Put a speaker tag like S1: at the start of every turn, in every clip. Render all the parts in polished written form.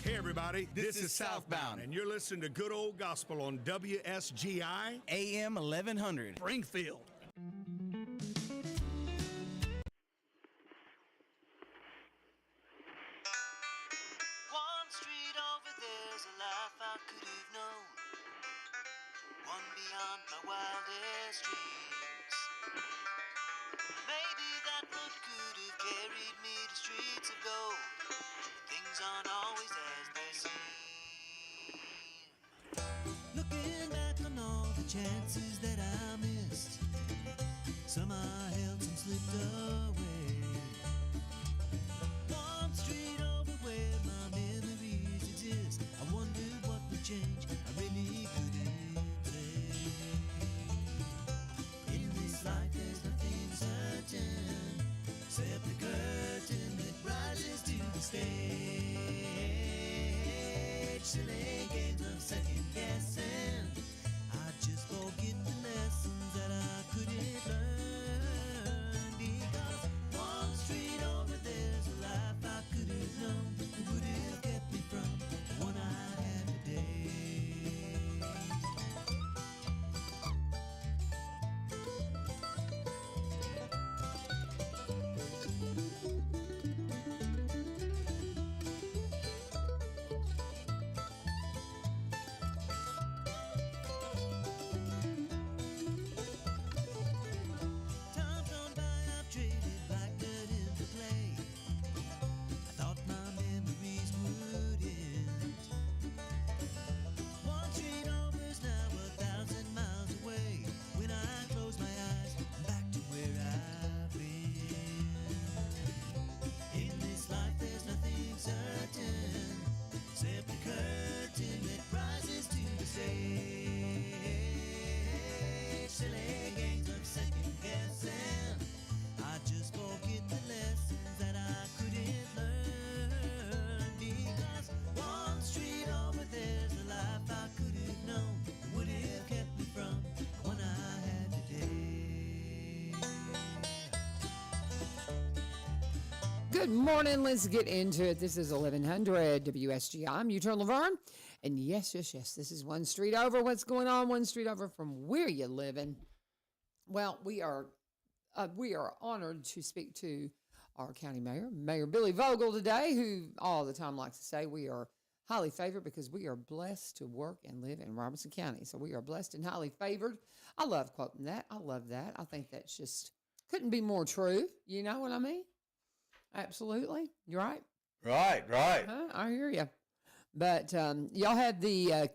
S1: Hey, everybody, this is Southbound, and you're listening to Good Old Gospel on WSGI
S2: AM 1100.
S1: Springfield.
S3: One street over there's a life I could have known, one beyond my wildest dreams. Maybe that road could have carried me to streets of gold, but things aren't always as they seem. Looking back on all the chances that I missed, some I held, some slipped away. One street over where my memories exist, I wondered what would change, I really couldn't say. In this life there's nothing certain, except the curtain that rises to the stage. Silly games of second guessing, I just forget the lessons that I couldn't learn. Because one street over there's a life I could have known, that would have kept me from the one I have today. Times gone by, I've traded black dirt into clay. I thought my memories would end. One street over's now 1,000 miles away. When I close my eyes, I'm back to where I've been. In this life there's nothing certain, except the curtain that rises to the stage. Silly games of second guessing, I just forget the lessons that I couldn't learn. Because one street over there's a life I could have known, that would have kept me from the one I had today.
S4: Good morning. Let's get into it. This is 1100 WSGI. I'm U-Turn LaVern. And yes, this is one street over. What's going on? One street over from where you living. Well, we are honored to speak to our county mayor, Mayor Billy Vogle today, who all the time likes to say we are highly favored because we are blessed to work and live in Robertson County. So we are blessed and highly favored. I love quoting that. I love that. I think that's just couldn't be more true. You know what I mean? Absolutely. You're right.
S5: Right.
S4: I hear you. But y'all had the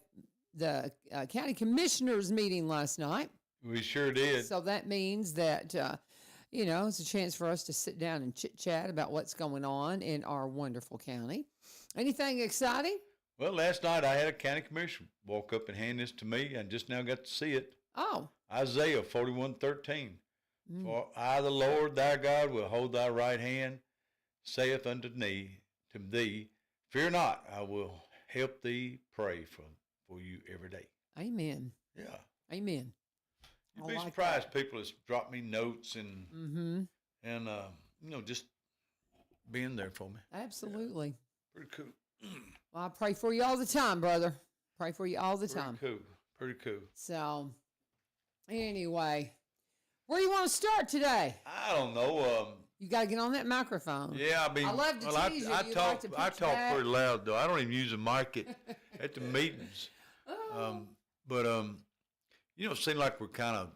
S4: county commissioners meeting last night.
S5: We sure did.
S4: So that means that, it's a chance for us to sit down and chit-chat about what's going on in our wonderful county. Anything exciting?
S5: Well, last night I had a county commissioner walk up and hand this to me. I just now got to see it.
S4: Oh.
S5: Isaiah 41:13. For I, the Lord thy God, will hold thy right hand, saith unto thee, fear not, I will help thee, pray for you every day.
S4: Amen.
S5: Yeah.
S4: Amen.
S5: You'd be surprised. People has dropped me notes and just being there for me.
S4: Absolutely.
S5: Yeah. Pretty cool.
S4: Well, I pray for you all the time, brother. Pray for you all the time.
S5: Pretty cool.
S4: So, anyway, where do you want to start today?
S5: I don't know.
S4: You got to get on that microphone.
S5: Yeah, I mean,
S4: I love to tease you.
S5: I talk pretty loud though. I don't even use a mic at the meetings. It seems like we're kind of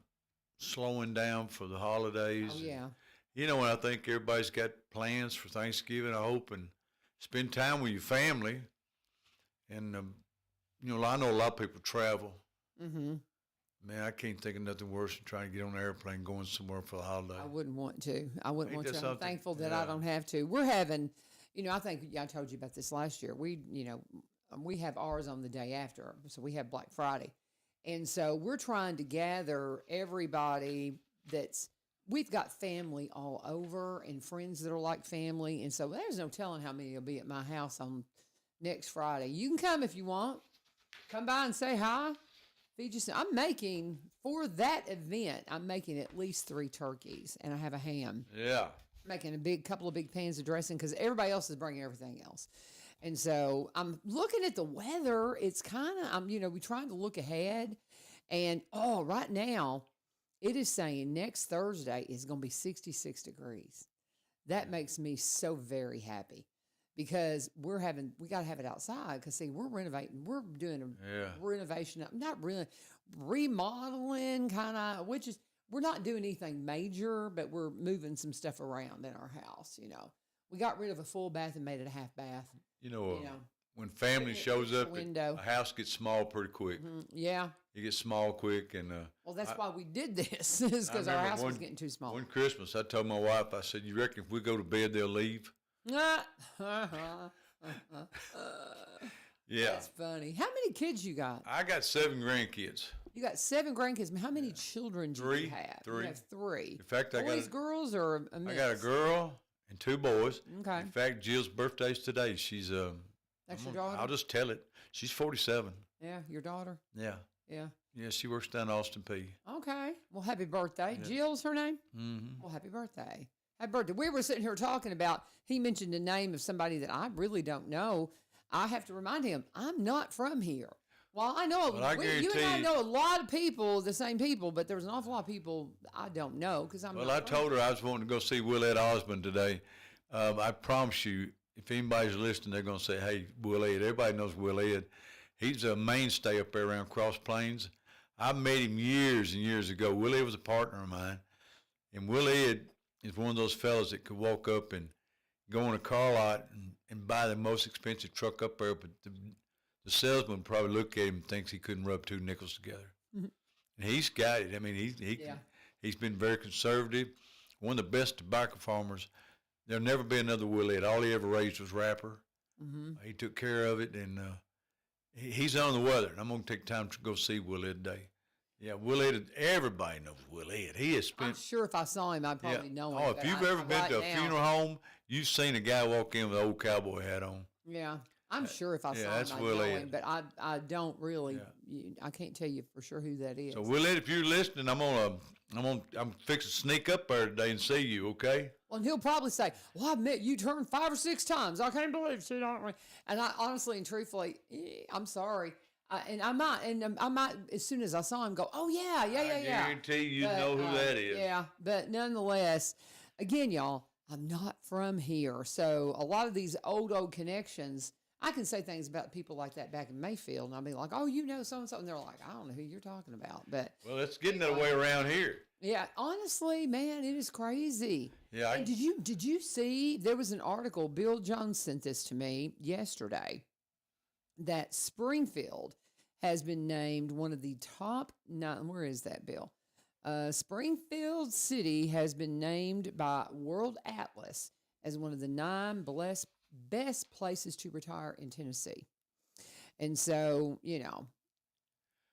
S5: slowing down for the holidays.
S4: Oh, yeah.
S5: And I think everybody's got plans for Thanksgiving, I hope, and spend time with your family. And, I know a lot of people travel. Mm-hmm. Man, I can't think of nothing worse than trying to get on an airplane going somewhere for the holiday.
S4: I wouldn't want to. I'm thankful that
S5: Yeah.
S4: I don't have to. We're having, I think I told you about this last year. We have ours on the day after. So we have Black Friday. And so we're trying to gather everybody we've got family all over and friends that are like family. And so there's no telling how many will be at my house on next Friday. You can come if you want. Come by and say hi. I'm making, for that event, I'm making at least 3 turkeys and I have a ham.
S5: Yeah.
S4: Making a couple of big pans of dressing because everybody else is bringing everything else. And so I'm looking at the weather. It's kind of, we're trying to look ahead. And, right now, it is saying next Thursday is going to be 66 degrees. That makes me so very happy because we got to have it outside because, see, we're renovating. We're doing a renovation, not really remodeling kind of, which is, we're not doing anything major, but we're moving some stuff around in our house, We got rid of a full bath and made it a half bath.
S5: When family shows up,
S4: window.
S5: a house gets small pretty quick.
S4: Yeah.
S5: It gets small quick. And
S4: well, that's why we did this, is because our house was getting too small.
S5: One Christmas, I told my wife, I said, you reckon if we go to bed, they'll leave?
S4: Yeah.
S5: That's
S4: funny. How many kids you got?
S5: I got 7 grandkids.
S4: You got 7 grandkids. How many children do you have?
S5: 3.
S4: You have 3.
S5: In fact,
S4: boys, girls, or a mix?
S5: I got a girl and 2 boys.
S4: Okay.
S5: In fact, Jill's birthday's today. She's
S4: That's your daughter?
S5: I'll just tell it. She's 47.
S4: Yeah, your daughter?
S5: Yeah.
S4: Yeah.
S5: Yeah, she works down Austin P.
S4: Okay. Well, happy birthday. Yeah. Jill's her name?
S5: Mm-hmm.
S4: Well, happy birthday. Happy birthday. We were sitting here talking about, he mentioned the name of somebody that I really don't know. I have to remind him, I'm not from here. Well, I know, you and I know a lot of people, the same people, but there's an awful lot of people I don't know because I'm
S5: Well, I told her I was wanting to go see Willette Osmond today. I promise you, if anybody's listening, they're going to say, hey, Willette. Everybody knows Willette. He's a mainstay up there around Cross Plains. I met him years and years ago. Willette was a partner of mine. And Willette is one of those fellas that could walk up and go in a car lot and buy the most expensive truck up there, but the salesman probably look at him and thinks he couldn't rub 2 nickels together. Mm-hmm. And he's got it. I mean, he's been very conservative. One of the best tobacco farmers. There'll never be another Willette. All he ever raised was wrapper. Mm-hmm. He took care of it, and he's on the weather. And I'm going to take time to go see Willette today. Yeah, Willette, everybody knows Willette. He has spent.
S4: I'm sure if I saw him, I'd probably know him.
S5: Oh, if you've ever been to a funeral home, you've seen a guy walk in with an old cowboy hat on.
S4: Yeah. I'm sure if I saw him, I'd know him, but I don't really. Yeah. I can't tell you for sure who that is.
S5: So Willette, if you're listening, I'm fixing to sneak up there today and see you. Okay.
S4: Well, and he'll probably say, "Well, I met you turned 5 or 6 times. I can't believe she don't." And I honestly and truthfully, I'm sorry. I might as soon as I saw him go, "Oh yeah."
S5: I guarantee you know who that is.
S4: Yeah, but nonetheless, again, y'all, I'm not from here, so a lot of these old connections. I can say things about people like that back in Mayfield, and I'll be like, "Oh, you know so and so," and they're like, "I don't know who you're talking about." But
S5: well, it's getting that way around here.
S4: Yeah, honestly, man, it is crazy.
S5: Yeah.
S4: And did you see there was an article? Bill Jones sent this to me yesterday. That Springfield has been named one of the top 9. Where is that, Bill? Springfield City has been named by World Atlas as one of the 9 best places to retire in Tennessee. And so,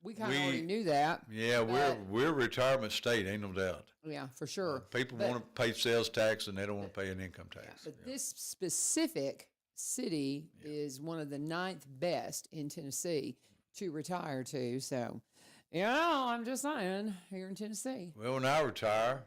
S4: we kind of already knew that.
S5: Yeah, we're a retirement state, ain't no doubt.
S4: Yeah, for sure.
S5: People want to pay sales tax and they don't want to pay an income tax.
S4: But this specific city is one of the 9th best in Tennessee to retire to. So, I'm just saying, here in Tennessee.
S5: Well, when I retire,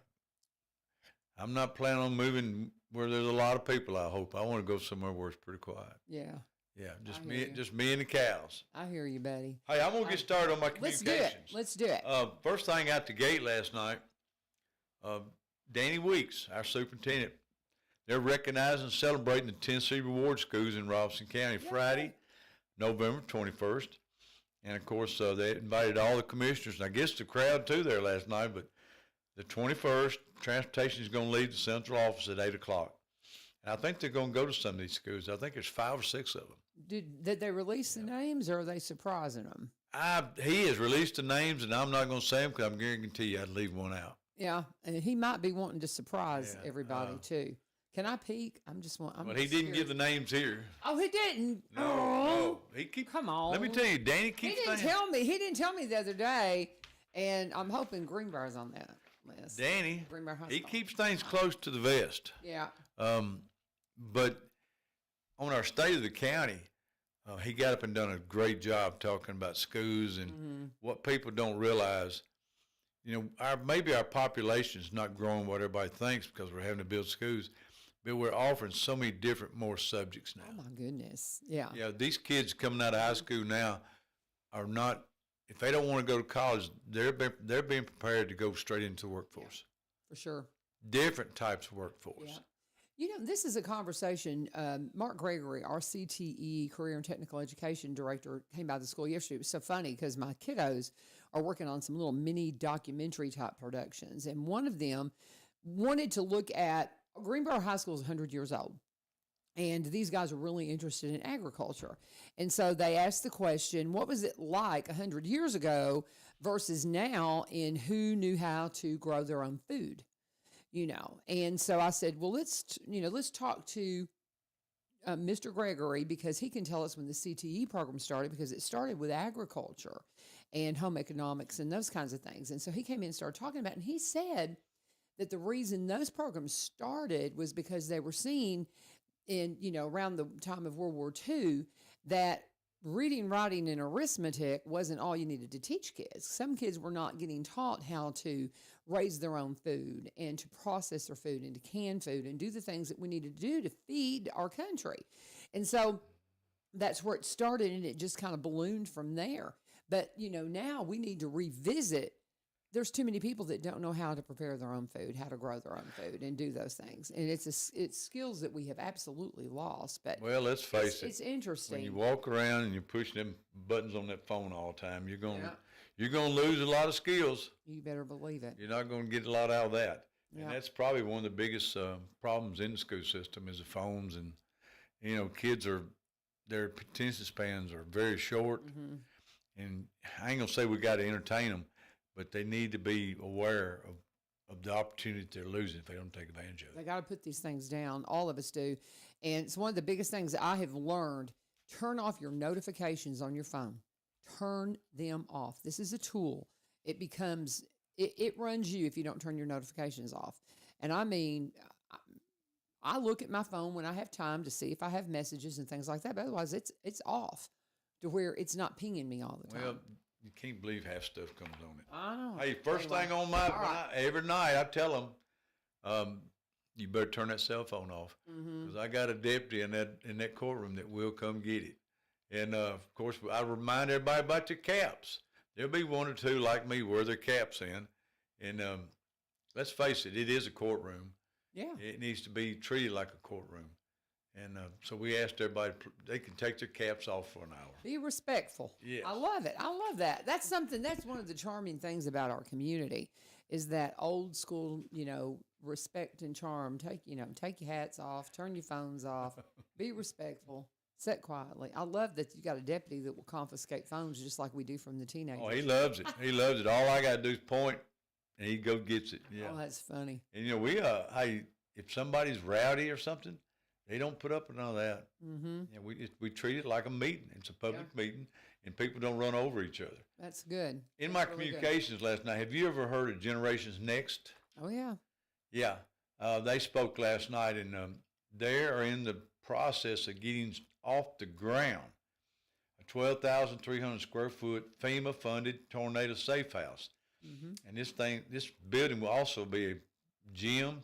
S5: I'm not planning on moving where there's a lot of people, I hope. I want to go somewhere where it's pretty quiet.
S4: Yeah.
S5: Yeah, just me and the cows.
S4: I hear you, buddy.
S5: Hey, I'm going to get started on my communications.
S4: Let's do it.
S5: First thing out the gate last night, Danny Weeks, our superintendent, they're recognizing and celebrating the Tennessee Reward Schools in Robinson County Friday, November 21st. And, of course, they invited all the commissioners, and I guess the crowd, too, there last night. But the 21st, transportation is going to leave the central office at 8 o'clock. And I think they're going to go to some of these schools. I think there's 5 or 6 of them.
S4: Did they release the names, or are they surprising them?
S5: He has released the names, and I'm not going to say them because I'm guarantee you I'd leave one out.
S4: Yeah, and he might be wanting to surprise everybody, too. Can I peek?
S5: He didn't give the names here.
S4: Oh, he didn't?
S5: No.
S4: Come on.
S5: Let me tell you, Danny keeps
S4: He didn't tell me the other day, and I'm hoping Greenbrier's on that list.
S5: Danny,
S4: Greenbrier High
S5: he
S4: School.
S5: keeps things close to the vest.
S4: Yeah.
S5: But on our State of the County, he got up and done a great job talking about schools and what people don't realize. Maybe our population is not growing what everybody thinks because we're having to build schools. but we're offering so many different more subjects now.
S4: Oh my goodness. Yeah.
S5: Yeah, these kids coming out of high school now are not. If they don't want to go to college, they're being prepared to go straight into the workforce.
S4: For sure.
S5: Different types of workforce.
S4: Yeah. You know, this is a conversation. Mark Gregory, our CTE, Career and Technical Education Director, came by the school yesterday. It was so funny because my kiddos are working on some little mini documentary type productions. And one of them wanted to look at Greenboro High School is 100 years old. And these guys are really interested in agriculture. And so they asked the question, what was it like 100 years ago versus now in who knew how to grow their own food? You know, and so I said, well, let's talk to Mr. Gregory because he can tell us when the CTE program started because it started with agriculture and home economics and those kinds of things. And so he came in and started talking about it, and he said that the reason those programs started was because they were seeing in, around the time of World War II that reading, writing, and arithmetic wasn't all you needed to teach kids. Some kids were not getting taught how to raise their own food and to process their food and to can food and do the things that we needed to do to feed our country. And so that's where it started, and it just kind of ballooned from there. But, now we need to revisit. There's too many people that don't know how to prepare their own food, how to grow their own food, and do those things. And it's skills that we have absolutely lost. But
S5: well, let's face it.
S4: It's interesting.
S5: When you walk around and you push them buttons on that phone all the time, you're gonna lose a lot of skills.
S4: You better believe it.
S5: You're not gonna get a lot out of that.
S4: Yeah.
S5: And that's probably one of the biggest problems in the school system is the phones. And kids their attention spans are very short.
S4: Mm-hmm.
S5: And I ain't gonna say we got to entertain them, but they need to be aware of the opportunity they're losing if they don't take advantage of it.
S4: They got to put these things down. All of us do. And it's one of the biggest things that I have learned. Turn off your notifications on your phone. Turn them off. This is a tool. It runs you if you don't turn your notifications off. And I mean, I look at my phone when I have time to see if I have messages and things like that. But otherwise, it's off to where it's not pinging me all the time.
S5: Well, you can't believe half stuff comes on it.
S4: I know.
S5: Hey, first thing on every night I tell them, you better turn that cell phone off because I got a deputy in that courtroom that will come get it. And of course, I remind everybody about your caps. There'll be one or two like me wear their caps in, and let's face it, it is a courtroom.
S4: Yeah,
S5: it needs to be treated like a courtroom. And so we asked everybody, they can take their caps off for an hour.
S4: Be respectful.
S5: Yes.
S4: I love it. I love that. That's one of the charming things about our community is that old school, respect and charm. Take your hats off, turn your phones off, be respectful, sit quietly. I love that you got a deputy that will confiscate phones just like we do from the teenagers.
S5: Oh, he loves it. He loves it. All I got to do is point, and he gets it. Yeah.
S4: Oh, that's funny.
S5: And, we, if somebody's rowdy or something, they don't put up with none of that. Mm-hmm. Yeah, we treat it like a meeting. It's a public meeting, and people don't run over each other.
S4: That's good.
S5: In my communications last night, have you ever heard of Generations Next?
S4: Oh, yeah.
S5: Yeah. They spoke last night, and they are in the process of getting off the ground a 12,300 square foot FEMA-funded tornado safe house. Mm-hmm. And this building will also be a gym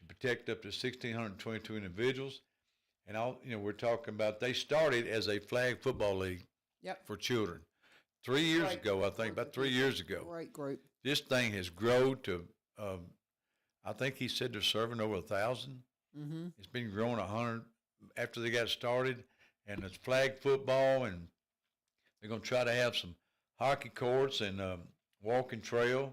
S5: to protect up to 1,622 individuals. And we're talking about, they started as a flag football league for children 3 years ago, I think, about 3 years ago.
S4: Great group.
S5: This thing has grown to, I think he said they're serving over 1,000. Mm-hmm. It's been growing 100 after they got started, and it's flag football, and they're going to try to have some hockey courts and walking trail,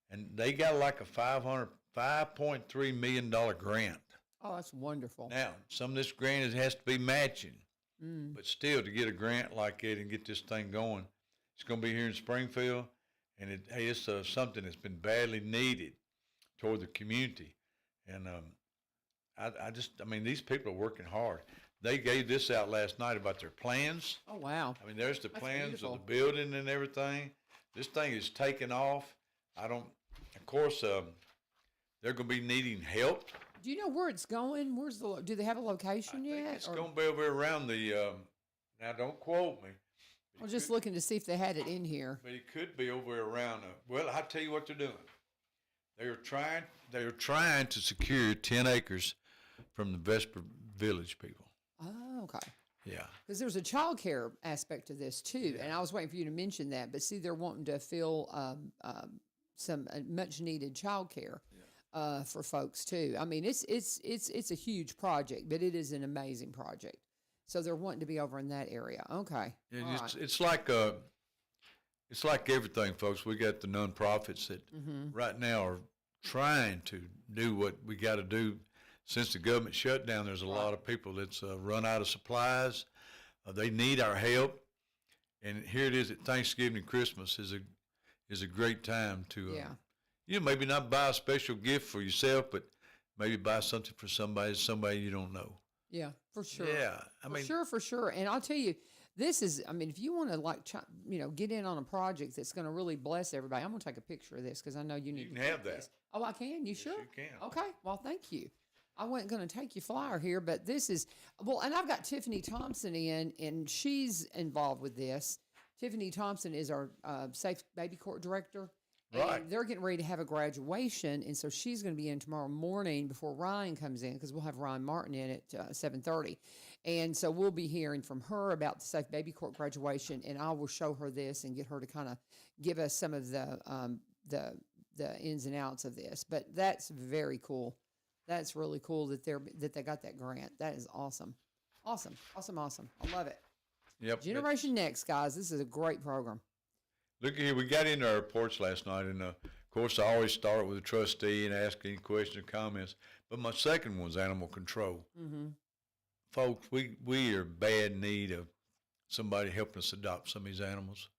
S5: and they got like a $5.3 million grant.
S4: Oh, that's wonderful.
S5: Now, some of this grant has to be matching, but still, to get a grant like that and get this thing going, it's going to be here in Springfield, and it's something that's been badly needed toward the community. And I mean, these people are working hard. They gave this out last night about their plans.
S4: Oh, wow.
S5: I mean, there's the
S4: That's
S5: plans
S4: beautiful.
S5: of the building and everything. This thing is taking off. Of course, they're going to be needing help.
S4: Do you know where it's going? Do they have a location
S5: I
S4: yet?
S5: think it's going to be over around the, now don't quote me.
S4: I was just looking to see if they had it in here.
S5: But it could be over around, well, I'll tell you what they're doing. They are trying to secure 10 acres from the Vesper Village people.
S4: Oh, okay.
S5: Yeah.
S4: Because there's a child care aspect to this too, and I was waiting for you to mention that. But see, they're wanting to fill some much needed child care for folks too. I mean, it's a huge project, but it is an amazing project. So they're wanting to be over in that area. Okay.
S5: Yeah,
S4: All right.
S5: it's like everything, folks. We got the nonprofits that right now are trying to do what we got to do. Since the government shut down, there's a lot of people that's run out of supplies. They need our help, and here it is at Thanksgiving and Christmas is a great time to maybe not buy a special gift for yourself, but maybe buy something for somebody you don't know.
S4: Yeah, for sure.
S5: Yeah,
S4: for sure. And I'll tell you, this is, I mean, if you want to get in on a project that's going to really bless everybody, I'm going to take a picture of this because I know you need.
S5: You can have that.
S4: This. Oh, I can. You sure?
S5: You can.
S4: Okay. Well, thank you. I wasn't going to take your flyer here, but this is and I've got Tiffany Thompson in, and she's involved with this. Tiffany Thompson is our Safe Baby Court director.
S5: Right.
S4: And they're getting ready to have a graduation, and so she's going to be in tomorrow morning before Ryan comes in because we'll have Ryan Martin in at 7:30. And so we'll be hearing from her about the Safe Baby Court graduation, and I will show her this and get her to kind of give us some of the ins and outs of this. But that's very cool. That's really cool that they got that grant. That is awesome. Awesome. I love it.
S5: Yep.
S4: Generation Next, guys. This is a great program.
S5: Look here, we got into our reports last night, and of course, I always start with a trustee and ask any questions or comments. But my second one was animal control. Mm-hmm. Folks, we are in bad need of somebody helping us adopt some of these animals.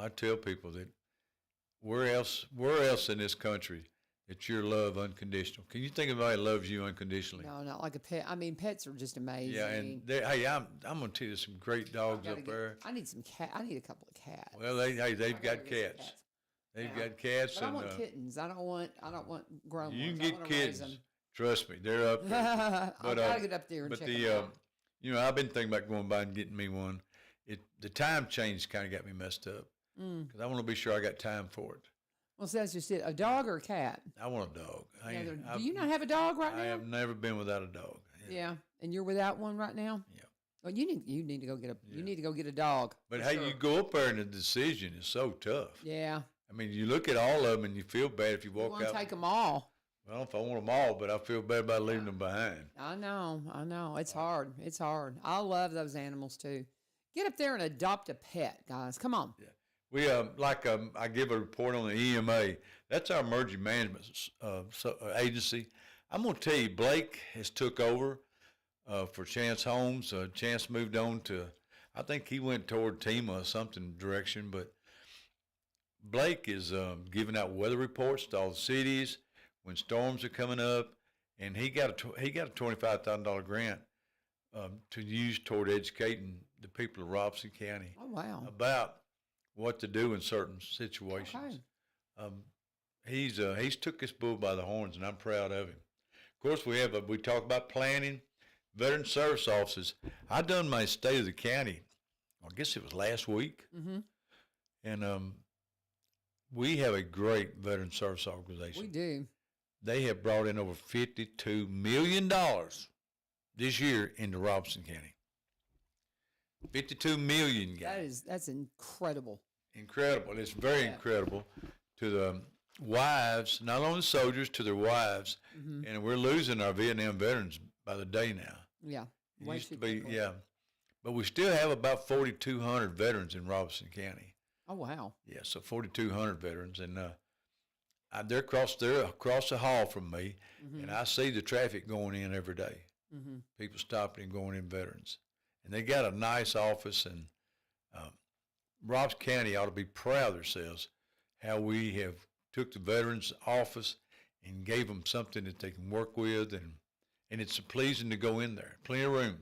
S5: I tell people that where else in this country that your love unconditional? Can you think of anybody that loves you unconditionally?
S4: No, not like a pet. I mean, pets are just amazing.
S5: Yeah, and hey, I'm going to tell you some great dogs up there.
S4: I need some cat. I need a couple of cats.
S5: Well, they've got cats. They've got cats.
S4: But I want kittens. I don't want grown ones.
S5: You can get kittens. Trust me, they're up there.
S4: I gotta get up there and check them out.
S5: I've been thinking about going by and getting me one. The time change kind of got me messed up because I want to be sure I got time for it.
S4: Well, so that's just it. A dog or a cat?
S5: I want a dog.
S4: Do you not have a dog right now?
S5: I have never been without a dog.
S4: Yeah, and you're without one right now.
S5: Yeah.
S4: Well, you need to go get you need to go get a dog.
S5: But hey, you go up there and the decision is so tough.
S4: Yeah.
S5: I mean, you look at all of them and you feel bad if you walk out.
S4: You want to take them all.
S5: Well, if I want them all, but I feel bad about leaving them behind.
S4: I know. It's hard. I love those animals too. Get up there and adopt a pet, guys. Come on.
S5: Yeah. We I give a report on the EMA. That's our emergency management agency. I'm gonna tell you, Blake has took over for Chance Holmes. Chance moved on to, I think he went toward TEMA or something direction, but Blake is giving out weather reports to all the cities when storms are coming up, and he got a $25,000 grant to use toward educating the people of Robson County.
S4: Oh wow!
S5: About what to do in certain situations. Okay. He's took this bull by the horns, and I'm proud of him. Of course, we talk about planning, veteran service offices. I done my state of the county. I guess it was last week, and we have a great veteran service organization.
S4: We do. They
S5: have brought in over $52 million this year into Robson County. 52 million, guys.
S4: That's incredible.
S5: Incredible. It's very incredible to the wives, not only soldiers, to their wives. And we're losing our Vietnam veterans by the day now.
S4: Yeah.
S5: It used to be, but we still have about 4,200 veterans in Robinson County.
S4: Oh, wow.
S5: Yeah, so 4,200 veterans. And they're across the hall from me, and I see the traffic going in every day. People stopping and going in, veterans. And they got a nice office, and Robson County ought to be proud of themselves how we have took the veterans office and gave them something that they can work with, and it's pleasing to go in there. Plenty of room.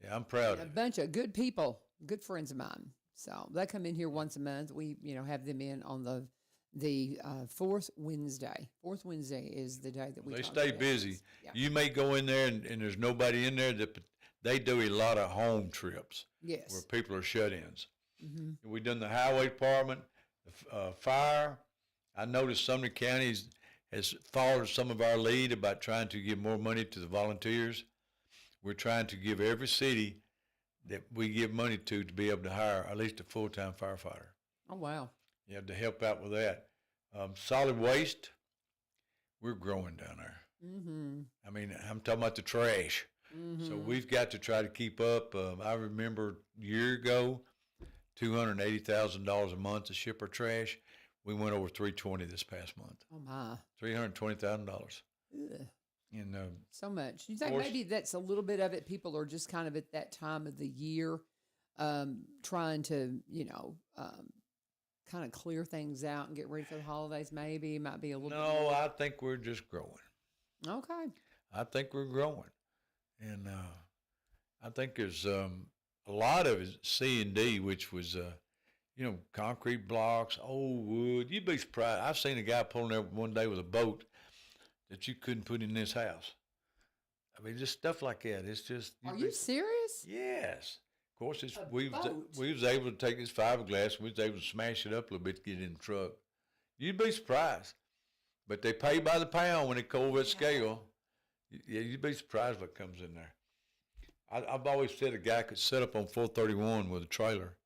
S5: Yeah, I'm proud of it.
S4: A bunch of good people, good friends of mine. So they come in here once a month. We have them in on the fourth Wednesday. Fourth Wednesday is the day that we.
S5: They stay busy.
S4: Yeah.
S5: You may go in there and there's nobody in there. They do a lot of home trips.
S4: Yes.
S5: Where people are shut-ins. We done the highway department, fire. I noticed some of the counties has followed some of our lead about trying to give more money to the volunteers. We're trying to give every city that we give money to be able to hire at least a full-time firefighter.
S4: Oh, wow.
S5: You have to help out with that. Solid waste, we're growing down there.
S4: Mm-hmm.
S5: I mean, I'm talking about the trash.
S4: Mm-hmm.
S5: So we've got to try to keep up. I remember a year ago, $280,000 a month to ship our trash. We went over $320 this past month.
S4: Oh, my.
S5: $320,000.
S4: Ugh.
S5: And
S4: So much. You think
S5: course.
S4: maybe that's a little bit of it? People are just kind of at that time of the year trying to, kind of clear things out and get ready for the holidays, maybe. It might be a little bit
S5: no,
S4: more.
S5: I think we're just growing.
S4: Okay.
S5: I think we're growing. And I think there's a lot of it C&D, which was, concrete blocks, old wood. You'd be surprised. I've seen a guy pulling there one day with a boat that you couldn't put in this house. I mean, just stuff like that. It's just.
S4: Are you serious?
S5: Yes. Of course,
S4: A
S5: we
S4: boat?
S5: was able to take this fiberglass. We was able to smash it up a little bit to get it in the truck. You'd be surprised. But they pay by the pound when they go over that scale. Yeah, you'd be surprised what comes in there. I've always said a guy could set up on 431 with a trailer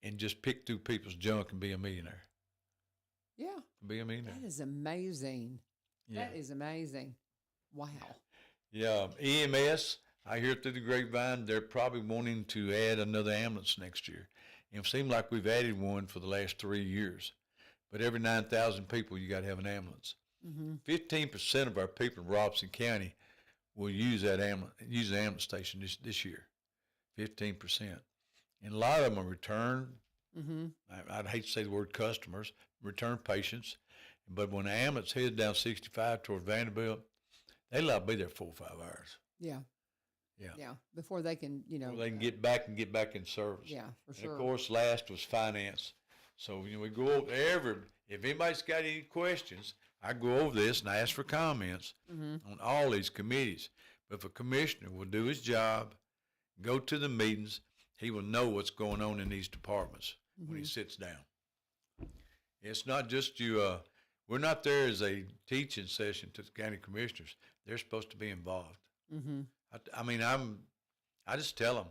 S5: and just pick through people's junk and be a millionaire.
S4: Yeah.
S5: Be a millionaire.
S4: That is amazing.
S5: Yeah.
S4: That is amazing. Wow.
S5: Yeah. EMS, I hear through the grapevine, they're probably wanting to add another ambulance next year. And it seems like we've added one for the last 3 years. But every 9,000 people, you got to have an ambulance. 15% of our people in Robson County will use that use the ambulance station this year. 15%, and a lot of them are return. I'd hate to say the word customers, return patients, but when the ambulance heads down 65 toward Vanderbilt, they allowed to be there 4 or 5 hours.
S4: Yeah.
S5: Yeah.
S4: Yeah. Before they can,
S5: Before they can get back in service.
S4: Yeah, for
S5: And
S4: sure.
S5: of course, last was finance. So we go over if anybody's got any questions, I go over this and I ask for comments on all these committees. But if a commissioner will do his job, go to the meetings, he will know what's going on in these departments when he sits down. It's not just you. We're not there as a teaching session to the county commissioners. They're supposed to be involved. I mean, I just tell them,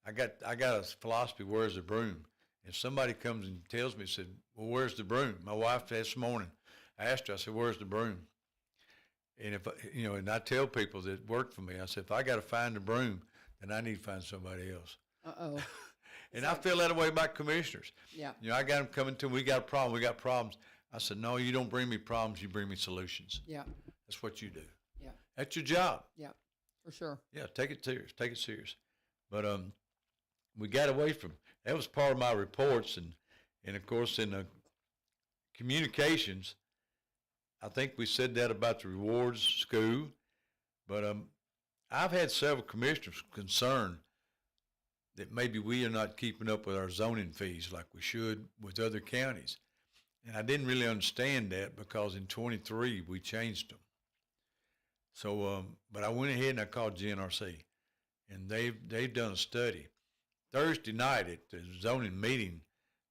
S5: I got a philosophy. Where's the broom? If somebody comes and tells me, said, well, where's the broom? My wife this morning, I asked her, I said, where's the broom? And if, and I tell people that work for me, I said, if I got to find the broom, then I need to find somebody else.
S4: Uh-oh.
S5: And I feel that way about commissioners.
S4: Yeah.
S5: I got them coming to me, we got a problem, we got problems. I said, no, you don't bring me problems, you bring me solutions.
S4: Yeah.
S5: That's what you do.
S4: Yeah.
S5: That's your job.
S4: Yeah. For sure.
S5: Yeah, take it serious. But we got away from, that was part of my reports, and of course in the communications, I think we said that about the rewards school, but I've had several commissioners concerned that maybe we are not keeping up with our zoning fees like we should with other counties. And I didn't really understand that because in 23 we changed them. So, but I went ahead and I called GNRC, and they've done a study. Thursday night at the zoning meeting,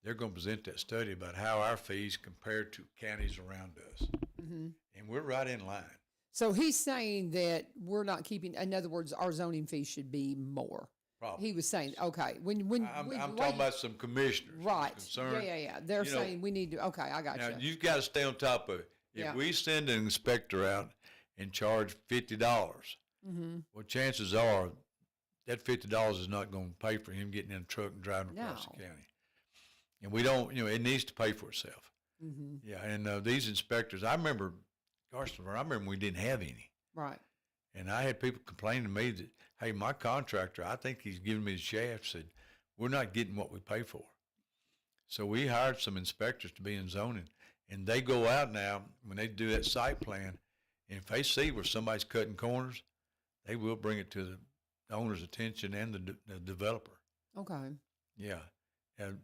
S5: they're going to present that study about how our fees compare to counties around us. And we're right in line.
S4: So he's saying that we're not keeping, in other words, our zoning fee should be more.
S5: Probably.
S4: He was saying, okay,
S5: I'm talking about some commissioners.
S4: right.
S5: Concerned.
S4: Yeah. They're saying we need to, okay, I got
S5: Now,
S4: you.
S5: you've got to stay on top of it. If we send an inspector out and charge $50, well, chances are that $50 is not going to pay for him getting in a truck and driving across the county. And we don't, it needs to pay for itself. Yeah, and these inspectors, I remember we didn't have any.
S4: Right.
S5: And I had people complaining to me that, hey, my contractor, I think he's giving me the shaft, said, we're not getting what we pay for. So we hired some inspectors to be in zoning, and they go out now when they do that site plan, and if they see where somebody's cutting corners, they will bring it to the owner's attention and the developer.
S4: Okay.
S5: Yeah. And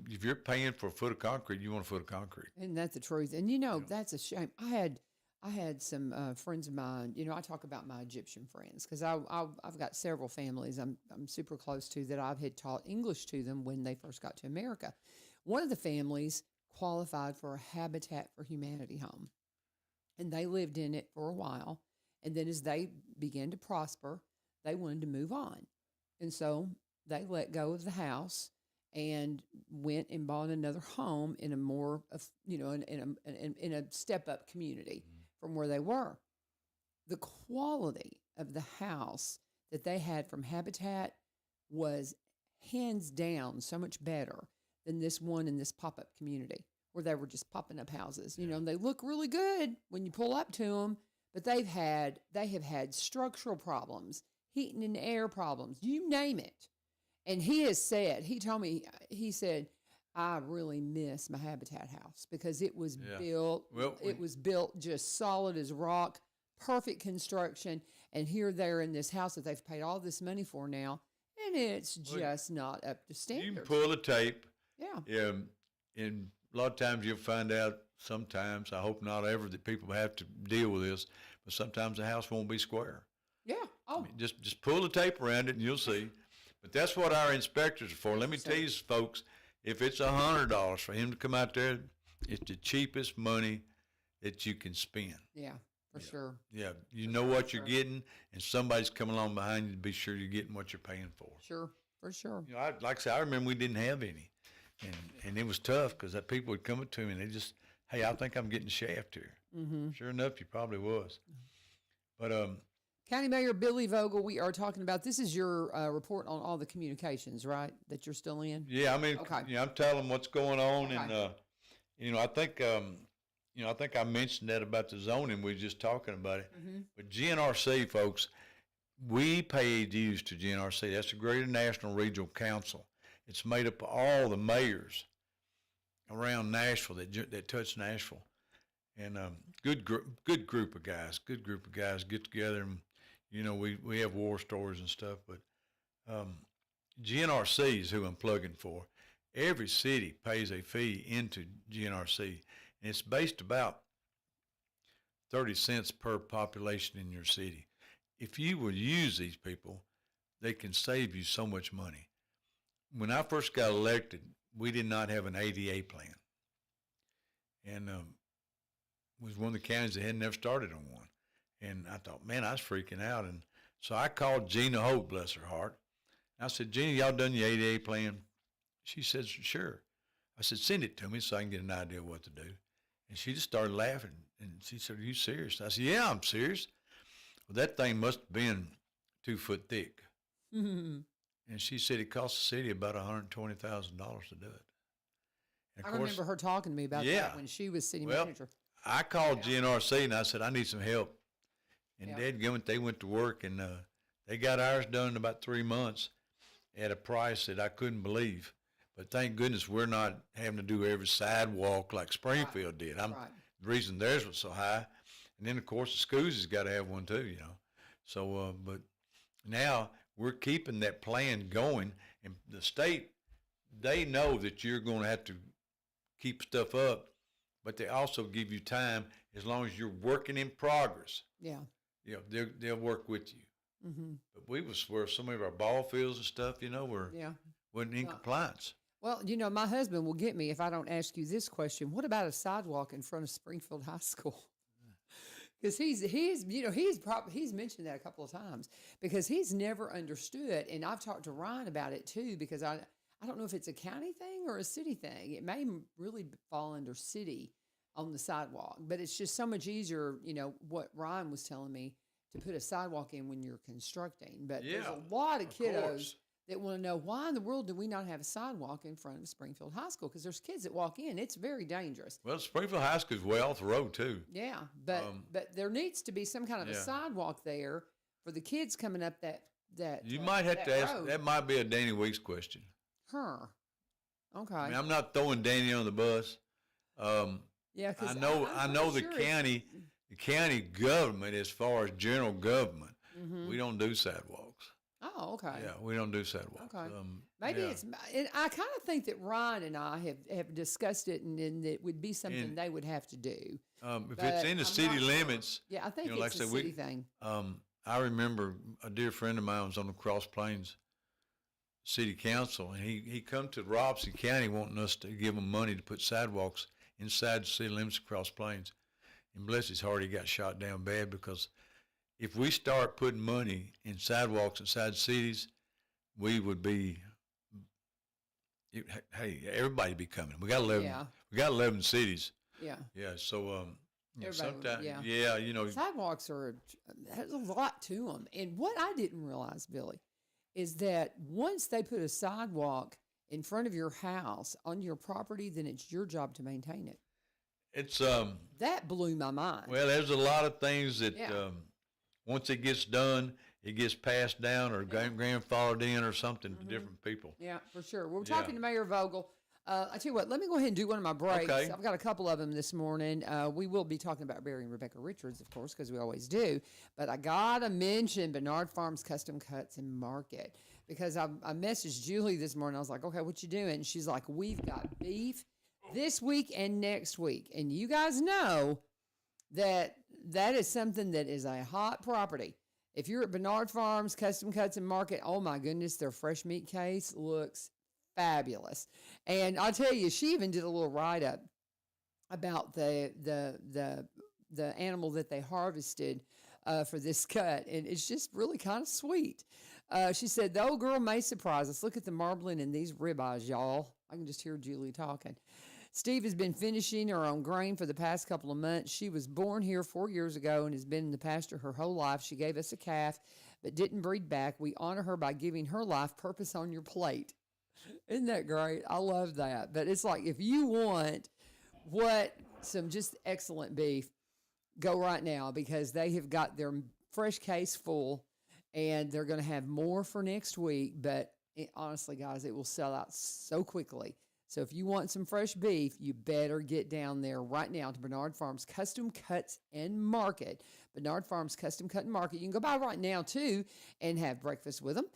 S5: if you're paying for a foot of concrete, you want a foot of concrete.
S4: Isn't that the truth? And that's a shame. I had some friends of mine. I talk about my Egyptian friends because I've got several families I'm super close to that I've had taught English to them when they first got to America. One of the families qualified for a Habitat for Humanity home. And they lived in it for a while. And then as they began to prosper, they wanted to move on. And so they let go of the house and went and bought another home in a more, in a step up community from where they were. The quality of the house that they had from Habitat was hands down so much better than this one in this pop up community where they were just popping up houses. You know, and they look really good when you pull up to them, but they have had structural problems, heating and air problems, you name it. And he told me, he said, I really miss my Habitat house because it was built just solid as rock, perfect construction. And here they're in this house that they've paid all this money for now, and it's just not up to standard.
S5: You can pull the tape.
S4: Yeah.
S5: And a lot of times you'll find out sometimes, I hope not ever, that people have to deal with this, but sometimes the house won't be square.
S4: Yeah. Oh.
S5: I mean, just pull the tape around it and you'll see. But that's what our inspectors are for. Let me tell you, folks, if it's $100 for him to come out there, it's the cheapest money that you can spend.
S4: Yeah, for sure.
S5: Yeah, you know what you're getting, and somebody's coming along behind you to be sure you're getting what you're paying for.
S4: Sure, for sure.
S5: You know, like I said, I remember we didn't have any, and it was tough because that people would come up to me and they just, hey, I think I'm getting shaft here. Mm-hmm. Sure enough, you probably was. But
S4: County Mayor Billy Vogle, we are talking about, this is your report on all the communications, right, that you're still in?
S5: Yeah, I mean,
S4: okay.
S5: You know, I'm telling them what's going on,
S4: okay.
S5: And I think I mentioned that about the zoning. We were just talking about it. Mm-hmm. But GNRC, folks, we pay dues to GNRC. That's the Greater National Regional Council. It's made up of all the mayors around Nashville that touch Nashville, and good group of guys. Good group of guys get together, and you know we have war stories and stuff. But GNRC is who I'm plugging for. Every city pays a fee into GNRC, and it's based about 30 cents per population in your city. If you will use these people, they can save you so much money. When I first got elected, we did not have an ADA plan. And was one of the counties that had never started on one. And I thought, man, I was freaking out. And so I called Gina Hope, bless her heart. I said, Gina, y'all done your ADA plan? She said, sure. I said, send it to me so I can get an idea of what to do. And she just started laughing. And she said, are you serious? I said, yeah, I'm serious. Well, that thing must have been 2 foot thick. Mm-hmm. And she said it cost the city about $120,000 to do it.
S4: And I remember her talking to me about that when she was city manager.
S5: I called GNRC and I said, I need some help. And they went to work, and they got ours done in about 3 months at a price that I couldn't believe. But thank goodness we're not having to do every sidewalk like Springfield did. The reason theirs was so high. And then, of course, the schools has got to have one too, you know. So, but now we're keeping that plan going, and the state, they know that you're going to have to keep stuff up, but they also give you time as long as you're working in progress. Yeah. You know, they'll work with you. Mm-hmm. But we was where some of our ball fields and stuff, you know, wasn't in compliance.
S4: Well, you know, my husband will get me if I don't ask you this question. What about a sidewalk in front of Springfield High School? Because he's mentioned that a couple of times because he's never understood, and I've talked to Ryan about it too, because I don't know if it's a county thing or a city thing. It may really fall under city on the sidewalk, but it's just so much easier, you know, what Ryan was telling me, to put a sidewalk in when you're constructing. But there's a lot of kiddos that want to know, why in the world do we not have a sidewalk in front of Springfield High School? Because there's kids that walk in. It's very dangerous.
S5: Well, Springfield High School is way off the road, too.
S4: Yeah, but there needs to be some kind of a sidewalk there for the kids coming up that
S5: You might have to ask, that might be a Danny Weeks question.
S4: Okay.
S5: I mean, I'm not throwing Danny on the bus.
S4: Because
S5: I know the county government, as far as general government, we don't do sidewalks.
S4: Oh, okay.
S5: Yeah, we don't do sidewalks.
S4: Okay. Maybe it's. I kind of think that Ryan and I have discussed it, and it would be something they would have to do.
S5: If it's in the city limits,
S4: I think it's a city thing.
S5: I remember a dear friend of mine was on the Cross Plains city council, and he come to Robson County wanting us to give him money to put sidewalks inside the city limits of Cross Plains. And bless his heart, he got shot down bad, because if we start putting money in sidewalks inside cities, we would be, hey, everybody be coming. We got 11.
S4: Yeah.
S5: We got 11 cities.
S4: Yeah.
S5: Yeah. So sometimes,
S4: yeah.
S5: yeah,
S4: Sidewalks there's a lot to them. And what I didn't realize, Billy, is that once they put a sidewalk in front of your house on your property, then it's your job to maintain it.
S5: It's
S4: That blew my mind.
S5: well, there's a lot of things that
S4: Yeah.
S5: Once it gets done, it gets passed down or grandfathered in or something to different people.
S4: Yeah, for sure. We're
S5: Yeah.
S4: talking to Mayor Vogle. I tell you what, let me go ahead and do one of my breaks.
S5: Okay.
S4: I've got a couple of them this morning. We will be talking about Barry and Rebecca Richards, of course, because we always do. But I got to mention Bernard Farms Custom Cuts and Market, because I messaged Julie this morning. I was like, okay, what you doing? And she's like, we've got beef this week and next week. And you guys know that is something that is a hot property. If you're at Bernard Farms Custom Cuts and Market, oh my goodness, their fresh meat case looks fabulous. And I'll tell you, she even did a little write-up about the animal that they harvested for this cut, and it's just really kind of sweet. She said, the old girl may surprise us. Look at the marbling in these ribeyes, y'all. I can just hear Julie talking. Steve has been finishing her own grain for the past couple of months. She was born here 4 years ago and has been in the pasture her whole life. She gave us a calf, but didn't breed back. We honor her by giving her life purpose on your plate. Isn't that great? I love that. But it's like, if you want some just excellent beef, go right now, because they have got their fresh case full, and they're going to have more for next week. But honestly, guys, it will sell out so quickly. So if you want some fresh beef, you better get down there right now to Bernard Farms Custom Cuts and Market. Bernard Farms Custom Cut and Market. You can go by right now, too, and have breakfast with them,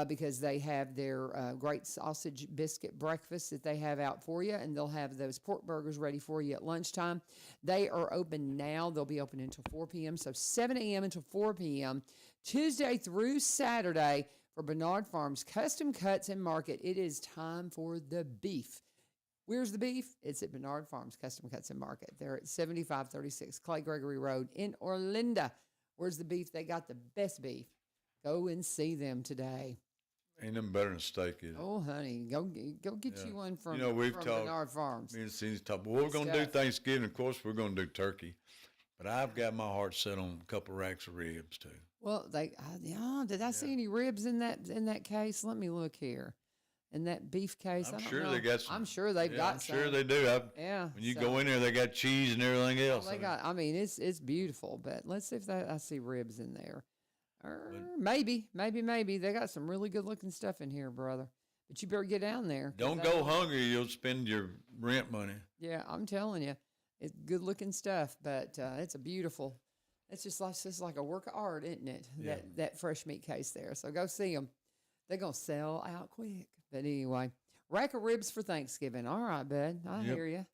S4: because they have their great sausage biscuit breakfast that they have out for you, and they'll have those pork burgers ready for you at lunchtime. They are open now. They'll be open until 4 p.m., so 7 a.m. until 4 p.m., Tuesday through Saturday, for Bernard Farms Custom Cuts and Market. It is time for the beef. Where's the beef? It's at Bernard Farms Custom Cuts and Market. They're at 7536 Clay Gregory Road in Orlinda. Where's the beef? They got the best beef. Go and see them today.
S5: Ain't nothing better than steak, is it?
S4: Oh, honey, go get you one from,
S5: we've
S4: from
S5: talked,
S4: Bernard Farms.
S5: Me and Cindy's talking. Well, we're going to do Thanksgiving. Of course, we're going to do turkey. But I've got my heart set on a couple of racks of ribs, too.
S4: Well, did I see any ribs in that case? Let me look here. In that beef case,
S5: I'm
S4: I don't
S5: sure
S4: know.
S5: they got some.
S4: I'm sure they've got
S5: I'm
S4: some.
S5: sure they do.
S4: Yeah.
S5: When you go in there, they got cheese and everything else.
S4: Well, they got. I mean, it's beautiful. But let's see if I see ribs in there. Maybe they got some really good looking stuff in here, brother. But you better get down there.
S5: Don't go hungry. You'll spend your rent money.
S4: Yeah, I'm telling you, it's good looking stuff. But it's a beautiful. It's just like a work of art, isn't it?
S5: Yeah.
S4: That fresh meat case there. So go see them. They're gonna sell out quick. But anyway, rack of ribs for Thanksgiving. All right, bud. I hear you.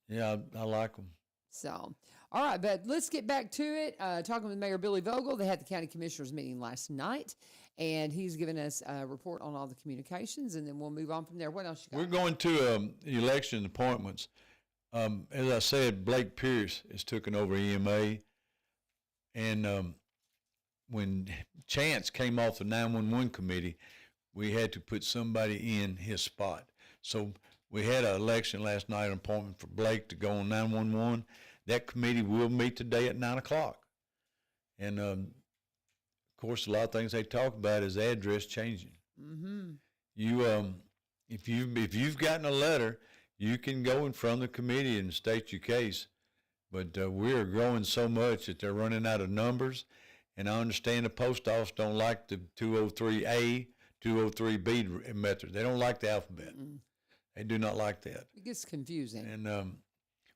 S5: Yeah, I like them.
S4: So, all right, bud. Let's get back to it. Talking with Mayor Billy Vogle. They had the county commissioners meeting last night, and he's given us a report on all the communications, and then we'll move on from there. What else you got?
S5: We're going to election appointments. As I said, Blake Pierce has taken over EMA, and when Chance came off the 911 committee, we had to put somebody in his spot. So we had an election last night, an appointment for Blake to go on 911. That committee will meet today at 9 o'clock. And, of course, a lot of things they talk about is address changing. Mm-hmm. You, if you've gotten a letter, you can go in front of the committee and state your case. But we're growing so much that they're running out of numbers. And I understand the post office don't like the 203A, 203B method. They don't like the alphabet. Mm-mm. They do not like that.
S4: It gets confusing.
S5: And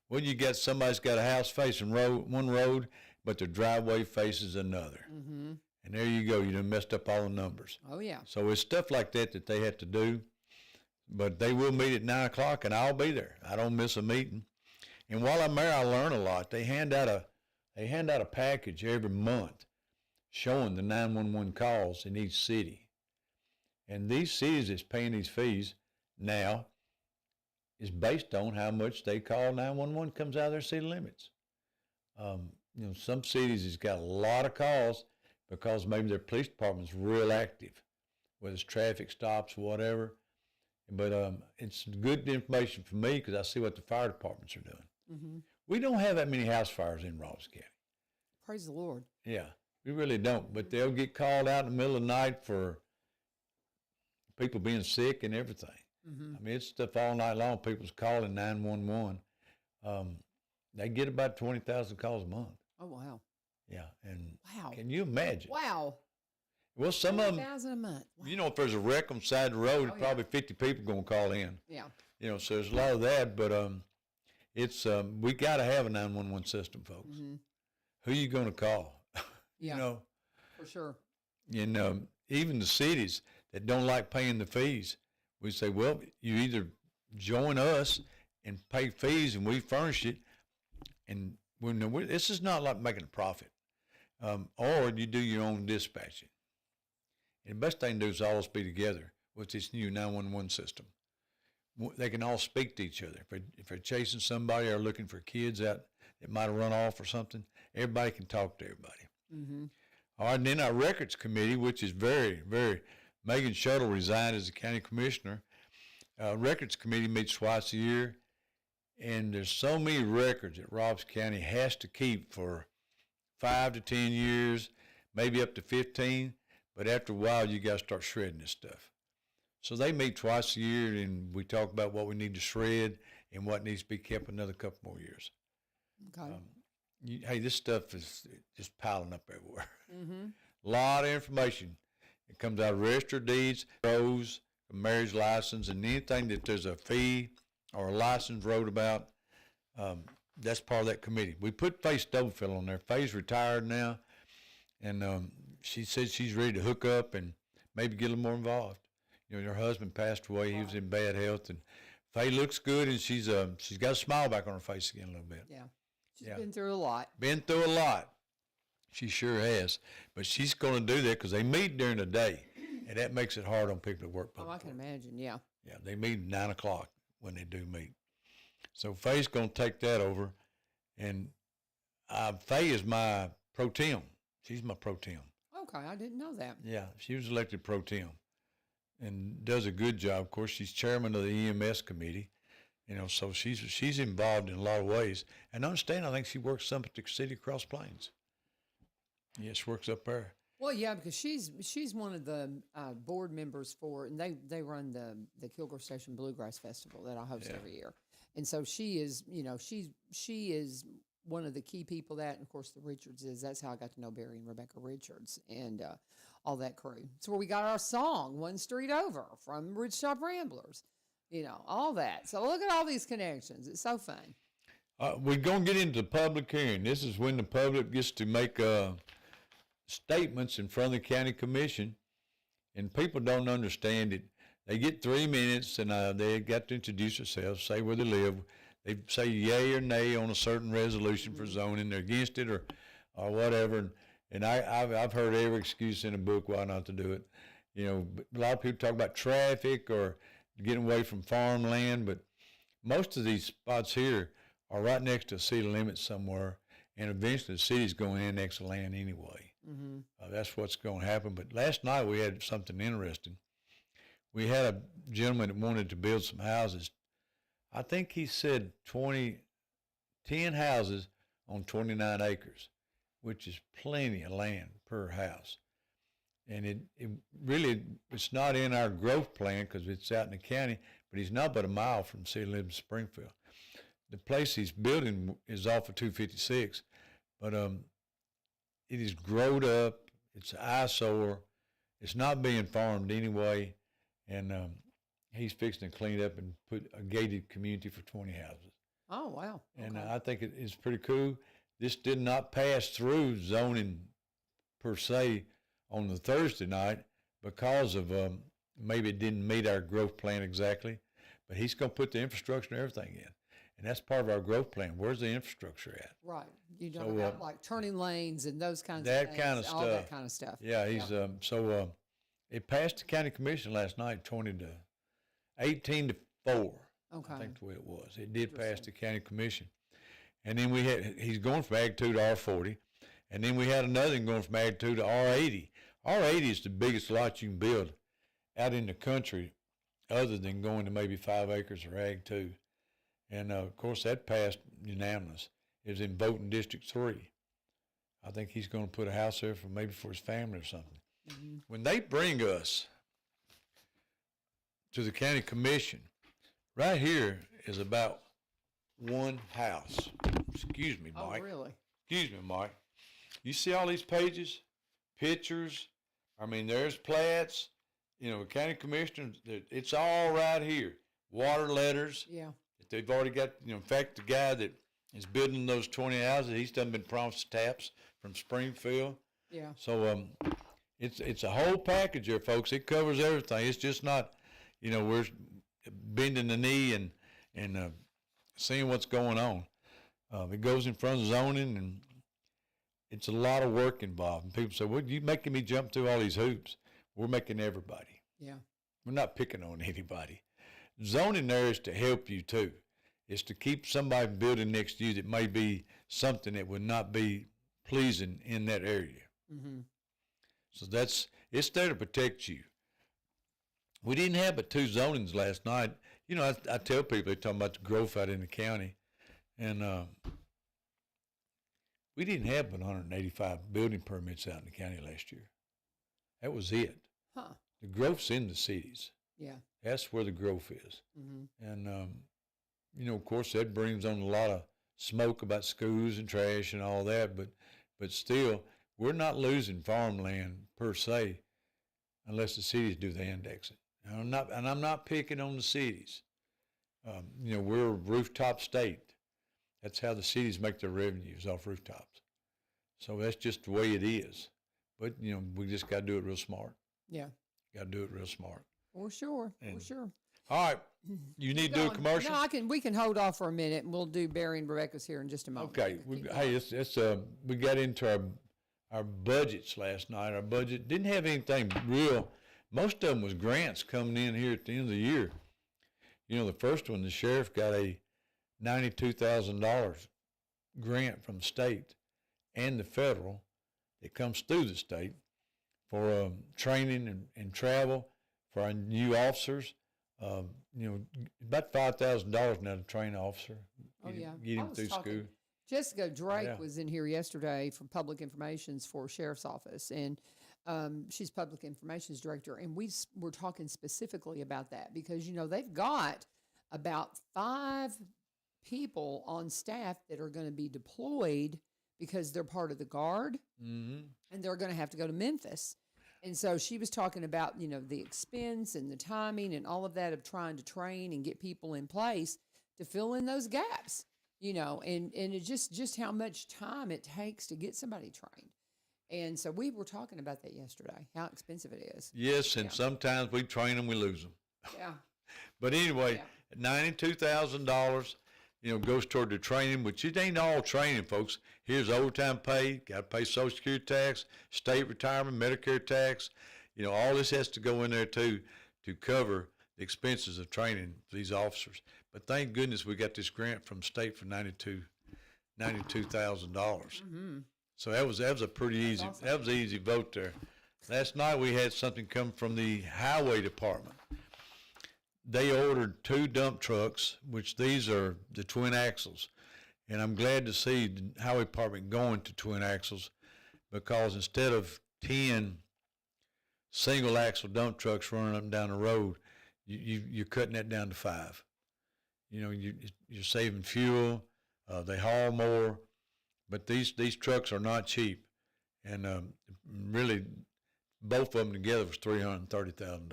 S5: when you get somebody's got a house facing one road, but their driveway faces another. Mm-hmm. And there you go. You done messed up all the numbers.
S4: Oh, yeah.
S5: So it's stuff like that they have to do. But they will meet at 9 o'clock, and I'll be there. I don't miss a meeting. And while I'm there, I learn a lot. They hand out a package every month showing the 911 calls in each city. And these cities that's paying these fees now is based on how much they call 911 comes out of their city limits. Some cities has got a lot of calls because maybe their police department's real active, whether it's traffic stops, whatever. But it's good information for me because I see what the fire departments are doing.
S4: Mm-hmm.
S5: We don't have that many house fires in Ross County.
S4: Praise the Lord.
S5: Yeah, we really don't. But they'll get called out in the middle of the night for people being sick and everything.
S4: Mm-hmm.
S5: I mean, it's stuff all night long. People's calling 911. They get about 20,000 calls a month.
S4: Oh, wow.
S5: Yeah, and
S4: Wow.
S5: can you imagine?
S4: Wow.
S5: Well, some of them,
S4: 20,000 a month. Wow.
S5: if there's a wreck on the side of the road,
S4: Oh, yeah.
S5: probably 50 people going to call in.
S4: Yeah.
S5: So there's a lot of that, but it's we got to have a 911 system, folks.
S4: Mm-hmm.
S5: Who you going to call?
S4: Yeah. For sure.
S5: And even the cities that don't like paying the fees, we say, well, you either join us and pay fees and we furnish it, and this is not like making a profit, or you do your own dispatching. And the best thing to do is always be together with this new 911 system. They can all speak to each other. If they're chasing somebody or looking for kids out that might have run off or something, everybody can talk to everybody.
S4: Mm-hmm.
S5: All right, and then our records committee, which is very, very, Megan Shuttle resigned as the county commissioner. Records committee meets twice a year, and there's so many records that Robs County has to keep for 5 to 10 years, maybe up to 15, but after a while, you got to start shredding this stuff. So they meet twice a year, and we talk about what we need to shred and what needs to be kept another couple more years.
S4: Okay.
S5: Hey, this stuff is just piling up everywhere.
S4: Mm-hmm.
S5: A lot of information. It comes out of register deeds, rows, marriage license, and anything that there's a fee or a license wrote about, that's part of that committee. We put Faye Stubblefield on there. Faye's retired now, and she said she's ready to hook up and maybe get a little more involved. Her husband passed away. He was in bad health, and Faye looks good, and she's got a smile back on her face again a little bit.
S4: Yeah. She's been through a lot.
S5: Been through a lot. She sure has. But she's going to do that because they meet during the day, and that makes it hard on people that work public.
S4: Oh, I can imagine, yeah.
S5: Yeah, they meet at 9 o'clock when they do meet. So Faye's going to take that over, and Faye is my pro tem. She's my pro tem.
S4: Okay, I didn't know that.
S5: Yeah, she was elected pro tem and does a good job. Of course, she's chairman of the EMS committee. So she's involved in a lot of ways. And understand, I think she works some at the city of Cross Plains. Yes, she works up there.
S4: Well, yeah, because she's one of the board members for, and they run the Kilgore Station Bluegrass Festival that I host every year. And so she is, she is one of the key people that, and of course the Richards is. That's how I got to know Barry and Rebecca Richards and all that crew. It's where we got our song, One Street Over, from Ridgetop Ramblers. All that. So look at all these connections. It's so fun.
S5: We're going to get into the public hearing. This is when the public gets to make statements in front of the county commission, and people don't understand it. They get 3 minutes, and they got to introduce themselves, say where they live. They say yay or nay on a certain resolution for zoning. They're against it or whatever. And I've heard every excuse in the book why not to do it. A lot of people talk about traffic or getting away from farmland, but most of these spots here are right next to a city limit somewhere, and eventually the city's going to annex the land anyway.
S4: Mm-hmm.
S5: That's what's going to happen. But last night we had something interesting. We had a gentleman that wanted to build some houses. I think he said 10 houses on 29 acres, which is plenty of land per house. And it really, it's not in our growth plan because it's out in the county, but he's not but a mile from city limits of Springfield. The place he's building is off of 256, but it is growed up. It's an eyesore. It's not being farmed anyway, and he's fixing to clean it up and put a gated community for 20 houses.
S4: Oh, wow.
S5: And
S4: Okay.
S5: I think it's pretty cool. This did not pass through zoning per se on the Thursday night because of maybe it didn't meet our growth plan exactly, but he's going to put the infrastructure and everything in. And that's part of our growth plan. Where's the infrastructure at?
S4: Right. You don't have like turning lanes and those kinds of
S5: That
S4: things.
S5: kind of
S4: all
S5: stuff.
S4: that kind of stuff.
S5: Yeah, he's It passed the county commission last night, 18 to 4.
S4: Okay.
S5: I think the way it was. It did pass the county commission. And then he's going from Ag 2 to R40. And then we had another one going from Ag 2 to R80. R80 is the biggest lot you can build out in the country other than going to maybe 5 acres or Ag 2. And, of course, that passed unanimous. It was in voting District 3. I think he's going to put a house there for his family or something. Mm-hmm. When they bring us to the county commission, right here is about one house. Excuse me, Mike.
S4: Oh, really?
S5: Excuse me, Mike. You see all these pages, pictures? I mean, there's plats. You know, county commissioners, it's all right here. Water letters.
S4: Yeah.
S5: They've already got, in fact, the guy that is building those 20 houses, he's done been promised taps from Springfield.
S4: Yeah.
S5: So it's a whole package here, folks. It covers everything. It's just not, we're bending the knee and seeing what's going on. It goes in front of zoning, and it's a lot of work involved. And people say, well, you making me jump through all these hoops. We're making everybody.
S4: Yeah.
S5: We're not picking on anybody. Zoning there is to help you, too. It's to keep somebody building next to you that may be something that would not be pleasing in that area. Mm-hmm. So it's there to protect you. We didn't have but 2 zonings last night. I tell people, they're talking about the growth out in the county, and we didn't have but 185 building permits out in the county last year. That was it.
S4: Huh.
S5: The growth's in the cities.
S4: Yeah.
S5: That's where the growth is.
S4: Mm-hmm.
S5: And, of course, that brings on a lot of smoke about schools and trash and all that, but still, we're not losing farmland per se unless the cities do the indexing. And I'm not picking on the cities. We're a rooftop state. That's how the cities make their revenues, off rooftops. So that's just the way it is. But, we just got to do it real smart.
S4: Yeah.
S5: Got to do it real smart.
S4: For sure. For sure.
S5: All right. You need to do a commercial?
S4: No, we can hold off for a minute, and we'll do Barry and Rebecca's here in just a moment.
S5: Okay. We got into our budgets last night. Our budget didn't have anything real. Most of them was grants coming in here at the end of the year. The first one, the sheriff got a $92,000 grant from the state and the federal that comes through the state for training and travel for our new officers. About $5,000 now to train an officer. Get him through school.
S4: Jessica Drake was in here yesterday from Public Information's for Sheriff's Office, and she's Public Information's Director, and we were talking specifically about that because, they've got about 5 people on staff that are going to be deployed because they're part of the Guard, and they're going to have to go to Memphis. And so she was talking about, the expense and the timing and all of that of trying to train and get people in place to fill in those gaps, and it's just how much time it takes to get somebody trained. And so we were talking about that yesterday, how expensive it is.
S5: Yes, and sometimes we train them, we lose them.
S4: Yeah.
S5: But anyway, $92,000, goes toward the training, which it ain't all training, folks. Here's overtime pay, got to pay Social Security tax, state retirement, Medicare tax. All this has to go in there, too, to cover the expenses of training for these officers. But thank goodness we got this grant from state for $92,000. Mm-hmm. So that was a pretty easy, awesome. That was an easy vote there. Last night we had something come from the highway department. They ordered 2 dump trucks, which these are the twin axles. And I'm glad to see the highway department going to twin axles because instead of 10 single axle dump trucks running up and down the road, you're cutting that down to 5. You're saving fuel. They haul more. But these trucks are not cheap, and really, both of them together was $330,000.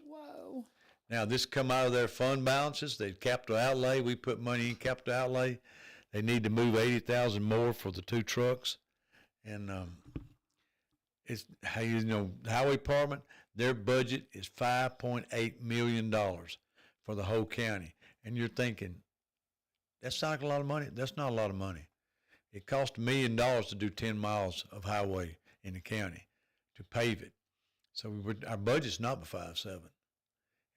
S4: Whoa!
S5: Now this come out of their fund balances. They capital outlay. We put money in capital outlay. They need to move $80,000 more for the 2 trucks, and it's the highway department. Their budget is $5.8 million for the whole county, and you're thinking that's not a lot of money. That's not a lot of money. It cost $1 million to do 10 miles of highway in the county, to pave it. So our budget's not but 5.7,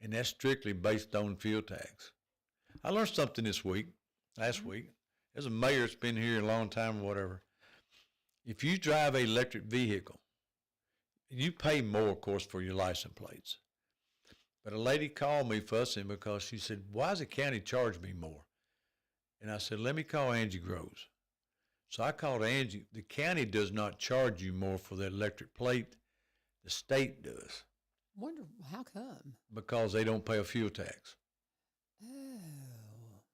S5: and that's strictly based on fuel tax. I learned something last week. There's a mayor that's been here a long time or whatever. If you drive an electric vehicle, you pay more, of course, for your license plates. But a lady called me fussing because she said, why does the county charge me more? And I said, let me call Angie Groves. So I called Angie. The county does not charge you more for the electric plate. The state does.
S4: Wonder how come?
S5: Because they don't pay a fuel tax.
S4: Oh.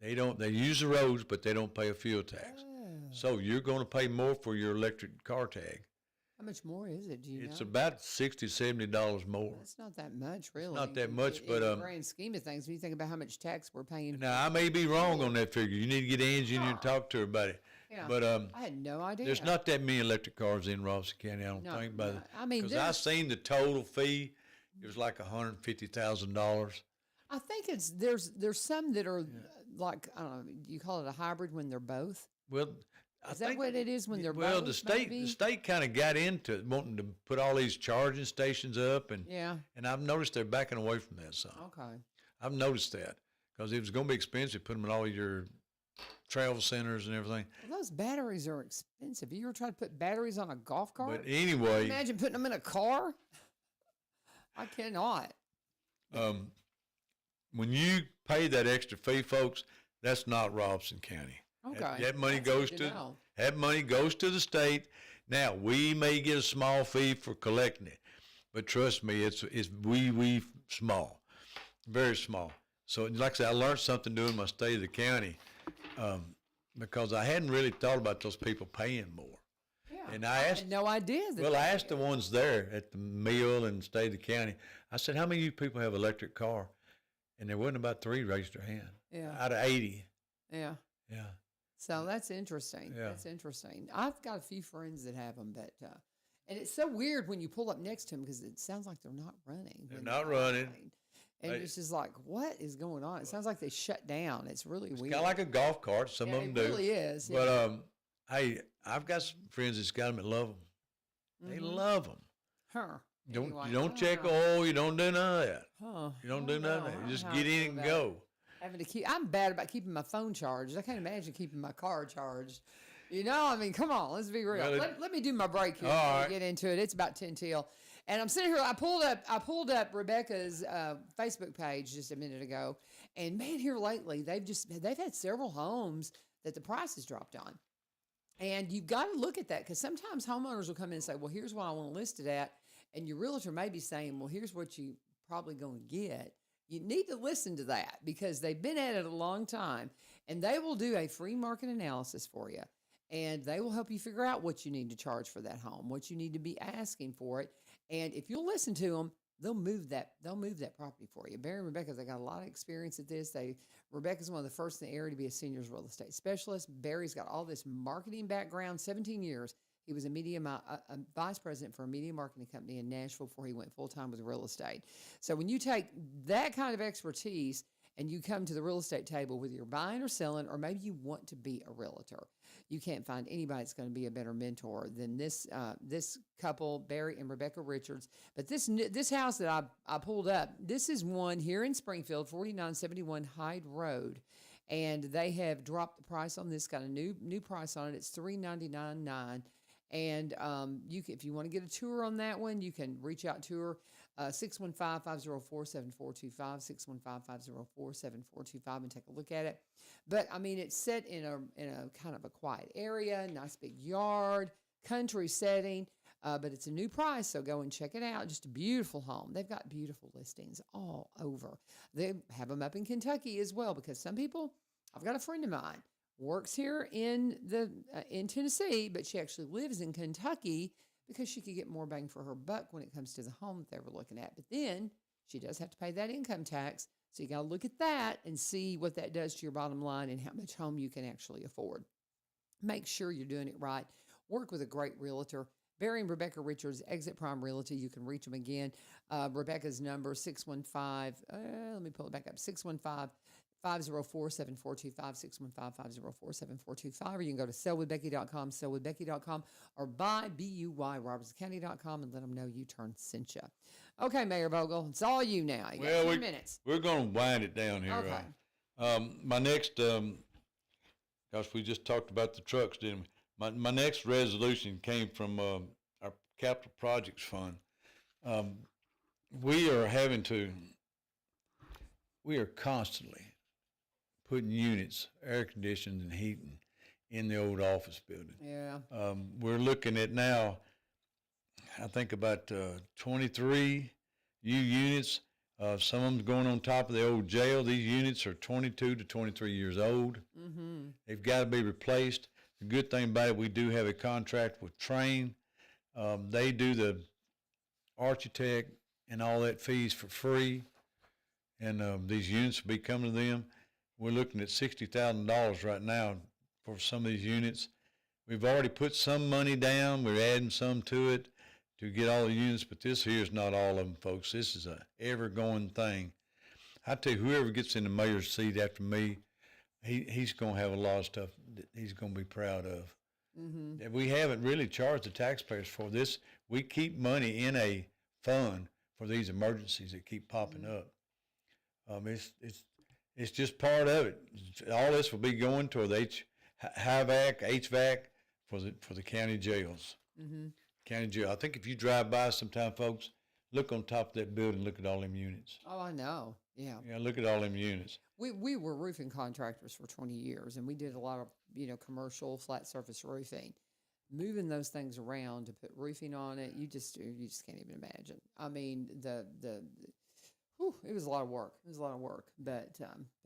S5: They use the roads, but they don't pay a fuel tax.
S4: Oh.
S5: So you're going to pay more for your electric car tag.
S4: How much more is it? Do you
S5: It's
S4: know?
S5: about $60, $70 more.
S4: It's not that much, really.
S5: not that much,
S4: in
S5: but,
S4: the grand scheme of things, when you think about how much tax we're paying.
S5: Now, I may be wrong on that figure. You need to get Angie in here and talk to her about it.
S4: Yeah.
S5: But
S4: I had no idea.
S5: there's not that many electric cars in Robinson County, I don't
S4: No,
S5: think.
S4: no. I mean,
S5: because I seen the total fee. It was like $150,000.
S4: I think there's some that are like, I don't know, you call it a hybrid when they're both?
S5: Well, I
S4: Is that
S5: think,
S4: what it is when they're
S5: well,
S4: both?
S5: the state kind of got into it, wanting to put all these charging stations up, and
S4: Yeah.
S5: and I've noticed they're backing away from that some.
S4: Okay.
S5: I've noticed that because it was going to be expensive, put them in all your travel centers and everything.
S4: Well, those batteries are expensive. You ever tried to put batteries on a golf cart?
S5: But anyway,
S4: Imagine putting them in a car. I cannot.
S5: When you pay that extra fee, folks, that's not Robinson County.
S4: Okay.
S5: That money
S4: That's
S5: goes
S4: good
S5: to
S4: know.
S5: that money goes to the state. Now we may get a small fee for collecting it, but trust me, it's we small, very small. So like I said, I learned something doing my state of the county, because I hadn't really thought about those people paying more.
S4: Yeah.
S5: And I asked,
S4: had no idea that.
S5: well, I asked the ones there at the mill and state of the county. I said, how many of you people have an electric car? And there wasn't about 3 raised their hand.
S4: Yeah.
S5: Out of 80.
S4: Yeah.
S5: Yeah.
S4: So that's interesting.
S5: Yeah.
S4: That's interesting. I've got a few friends that have them, but and it's so weird when you pull up next to them because it sounds like they're not running.
S5: They're
S4: when
S5: not
S4: they're
S5: running.
S4: operating. And
S5: They-
S4: it's just like, what is going on? It sounds like they shut down. It's really weird.
S5: Kind of like a golf cart. Some
S4: Yeah,
S5: of them
S4: it
S5: do.
S4: really is.
S5: But
S4: yeah.
S5: hey, I've got some friends that's got them that love them. They
S4: Mhm.
S5: love them.
S4: Huh.
S5: You
S4: Anyway,
S5: don't
S4: I
S5: check
S4: know.
S5: oil. You don't do none of that.
S4: Huh.
S5: You don't
S4: I
S5: do none of
S4: know.
S5: that.
S4: I
S5: You just
S4: know
S5: get
S4: how I
S5: in
S4: feel
S5: and
S4: about
S5: go.
S4: Having to keep, I'm bad about keeping my phone charged. I can't imagine keeping my car charged. You know, I mean, come on, let's be real.
S5: Well,
S4: Let me do my break here
S5: All
S4: before
S5: right.
S4: we get into it. It's about 10 till. And I'm sitting here, I pulled up Rebecca's Facebook page just a minute ago. And man, here lately, they've had several homes that the price has dropped on. And you've got to look at that because sometimes homeowners will come in and say, well, here's what I want to list it at. And your realtor may be saying, well, here's what you probably going to get. You need to listen to that because they've been at it a long time and they will do a free market analysis for you. And they will help you figure out what you need to charge for that home, what you need to be asking for it. And if you'll listen to them, they'll move that property for you. Barry and Rebecca, they got a lot of experience at this. Rebecca's one of the first in the area to be a seniors real estate specialist. Barry's got all this marketing background, 17 years. He was a vice president for a media marketing company in Nashville before he went full-time with real estate. So when you take that kind of expertise and you come to the real estate table, whether you're buying or selling, or maybe you want to be a realtor, you can't find anybody that's going to be a better mentor than this couple, Barry and Rebecca Richards. But this house that I pulled up, this is one here in Springfield, 4971 Hyde Road. And they have dropped the price on this, got a new price on it. It's $399.9. And if you want to get a tour on that one, you can reach out to her, 615-504-7425, 615-504-7425, and take a look at it. But I mean, it's set in a kind of a quiet area, nice big yard, country setting. But it's a new price, so go and check it out. Just a beautiful home. They've got beautiful listings all over. They have them up in Kentucky as well because some people. I've got a friend of mine works here in Tennessee, but she actually lives in Kentucky because she could get more bang for her buck when it comes to the home that they were looking at. But then she does have to pay that income tax, so you got to look at that and see what that does to your bottom line and how much home you can actually afford. Make sure you're doing it right. Work with a great realtor. Barry and Rebecca Richards, Exit Prime Realty. You can reach them again. Rebecca's number, 615, let me pull it back up, 615 504-742-5615, 504-742-5425, or you can go to sellwithbecky.com, sellwithbecky.com, or buy.robertscounty.com and let them know you turned sent you. Okay, Mayor Vogle, it's all you now. You got 10 minutes.
S5: We're going to wind it down here.
S4: Okay.
S5: My next, gosh, we just talked about the trucks, didn't we? My next resolution came from our Capital Projects Fund. We are constantly putting units, air conditioning and heating in the old office building.
S4: Yeah.
S5: We're looking at now, I think about 23 new units. Some of them going on top of the old jail. These units are 22 to 23 years old. Mm-hmm. They've got to be replaced. The good thing about it, we do have a contract with Train. They do the architect and all that fees for free, and these units will be coming to them. We're looking at $60,000 right now for some of these units. We've already put some money down. We're adding some to it to get all the units, but this here is not all of them, folks. This is a ever-going thing. I tell you, whoever gets in the mayor's seat after me, he's going to have a lot of stuff that he's going to be proud of. Mm-hmm. We haven't really charged the taxpayers for this. We keep money in a fund for these emergencies that keep popping up. It's just part of it. All this will be going toward the HVAC for the county jails. Mm-hmm. County jail. I think if you drive by sometime, folks, look on top of that building, look at all them units.
S4: Oh, I know. Yeah.
S5: Yeah, look at all them units.
S4: We were roofing contractors for 20 years, and we did a lot of, commercial flat surface roofing. Moving those things around to put roofing on it, you just can't even imagine. I mean, it was a lot of work. It was a lot of work, but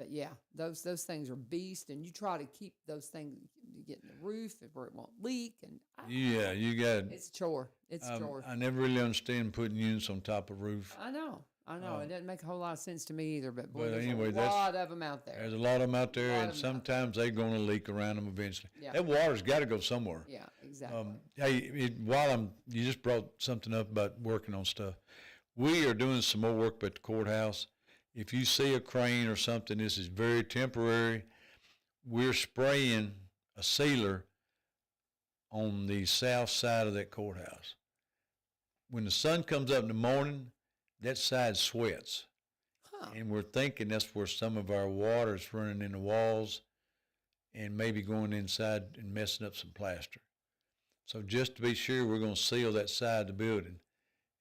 S4: yeah, those things are beast, and you try to keep those things, you get in the roof where it won't leak, and
S5: yeah, you got
S4: it's a chore. It's a chore.
S5: I never really understand putting units on top of roof.
S4: I know. It doesn't make a whole lot of sense to me either, but boy,
S5: But
S4: there's
S5: anyway,
S4: a lot of them out there.
S5: There's a lot of them out there, and sometimes they're going to leak around them eventually.
S4: Yeah.
S5: That water's got to go somewhere.
S4: Yeah, exactly.
S5: Hey, you just brought something up about working on stuff. We are doing some more work at the courthouse. If you see a crane or something, this is very temporary. We're spraying a sealer on the south side of that courthouse. When the sun comes up in the morning, that side sweats. Huh. And we're thinking that's where some of our water is running in the walls and maybe going inside and messing up some plaster. So just to be sure, we're going to seal that side of the building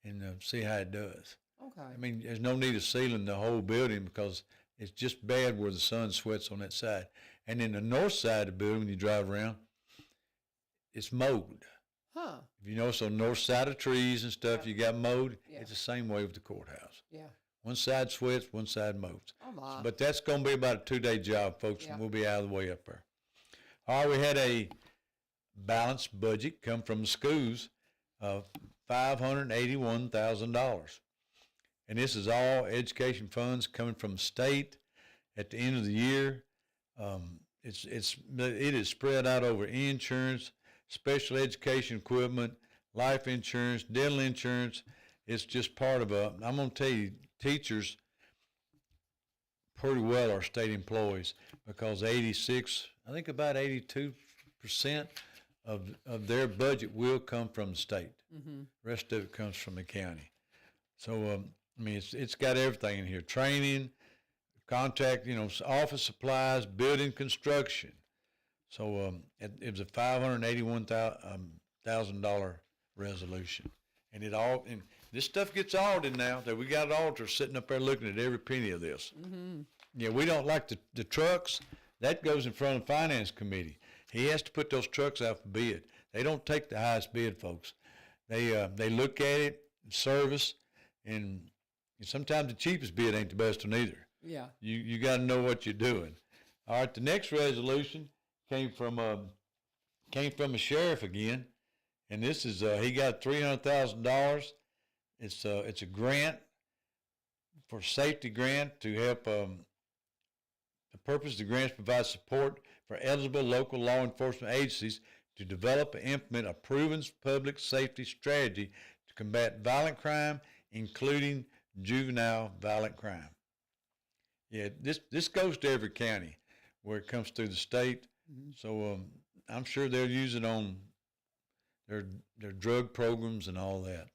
S5: and see how it does.
S4: Okay.
S5: I mean, there's no need of sealing the whole building because it's just bad where the sun sweats on that side. And then the north side of the building, when you drive around, it's mowed.
S4: Huh.
S5: If you notice on the north side of trees and stuff,
S4: Yeah.
S5: you got mowed.
S4: Yeah.
S5: It's the same way with the courthouse.
S4: Yeah.
S5: One side sweats, one side mows.
S4: Oh, my.
S5: But that's going to be about a 2-day job, folks,
S4: Yeah.
S5: and we'll be out of the way up there. All right, we had a balanced budget come from the schools of $581,000. And this is all education funds coming from the state at the end of the year. It is spread out over insurance, special education equipment, life insurance, dental insurance. It's just part of I'm going to tell you, teachers pretty well are state employees because about 82% of their budget will come from the state. Mm-hmm. The rest of it comes from the county. So, it's got everything in here: training, contact, office supplies, building construction. So it was a $581,000 resolution, and this stuff gets audited now. That we got an auditor sitting up there looking at every penny of this. Mm-hmm. Yeah, we don't like the trucks. That goes in front of the finance committee. He has to put those trucks out for bid. They don't take the highest bid, folks. They look at it, service, and sometimes the cheapest bid ain't the best one either.
S4: Yeah.
S5: You got to know what you're doing. All right, the next resolution came from a sheriff again, and this is he got $300,000. It's a grant for safety grant to help. The purpose of the grant provides support for eligible local law enforcement agencies to develop and implement a proven public safety strategy to combat violent crime, including juvenile violent crime. Yeah, this goes to every county where it comes through the state. So I'm sure they'll use it on their drug programs and all that.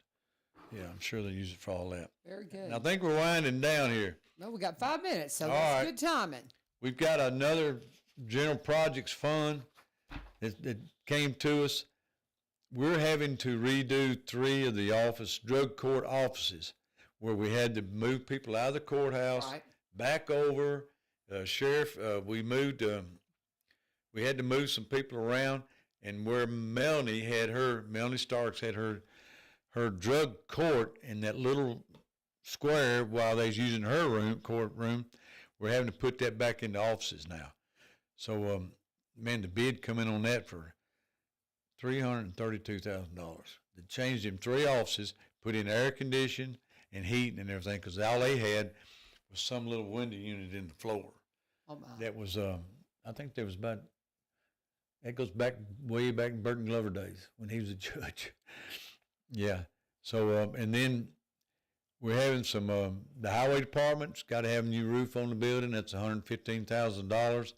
S5: Yeah, I'm sure they'll use it for all that.
S4: Very good.
S5: And I think we're winding down here.
S4: Well, we got 5 minutes, so
S5: All
S4: that's
S5: right.
S4: good timing.
S5: We've got another general projects fund that came to us. We're having to redo 3 of the drug court offices, where we had to move people out of the courthouse,
S4: Right.
S5: back over. Sheriff, we had to move some people around, and where Melanie Starks had her drug court in that little square while they was using her courtroom, we're having to put that back into offices now. So, man, the bid come in on that for $332,000. They changed them 3 offices, put in air conditioning and heating and everything, because all they had was some little window unit in the floor.
S4: Oh, my.
S5: That was, I think there was about, that goes back way back in Burton Glover days when he was a judge. Yeah. So, and then we're having some, the highway department's got to have a new roof on the building. That's $115,000.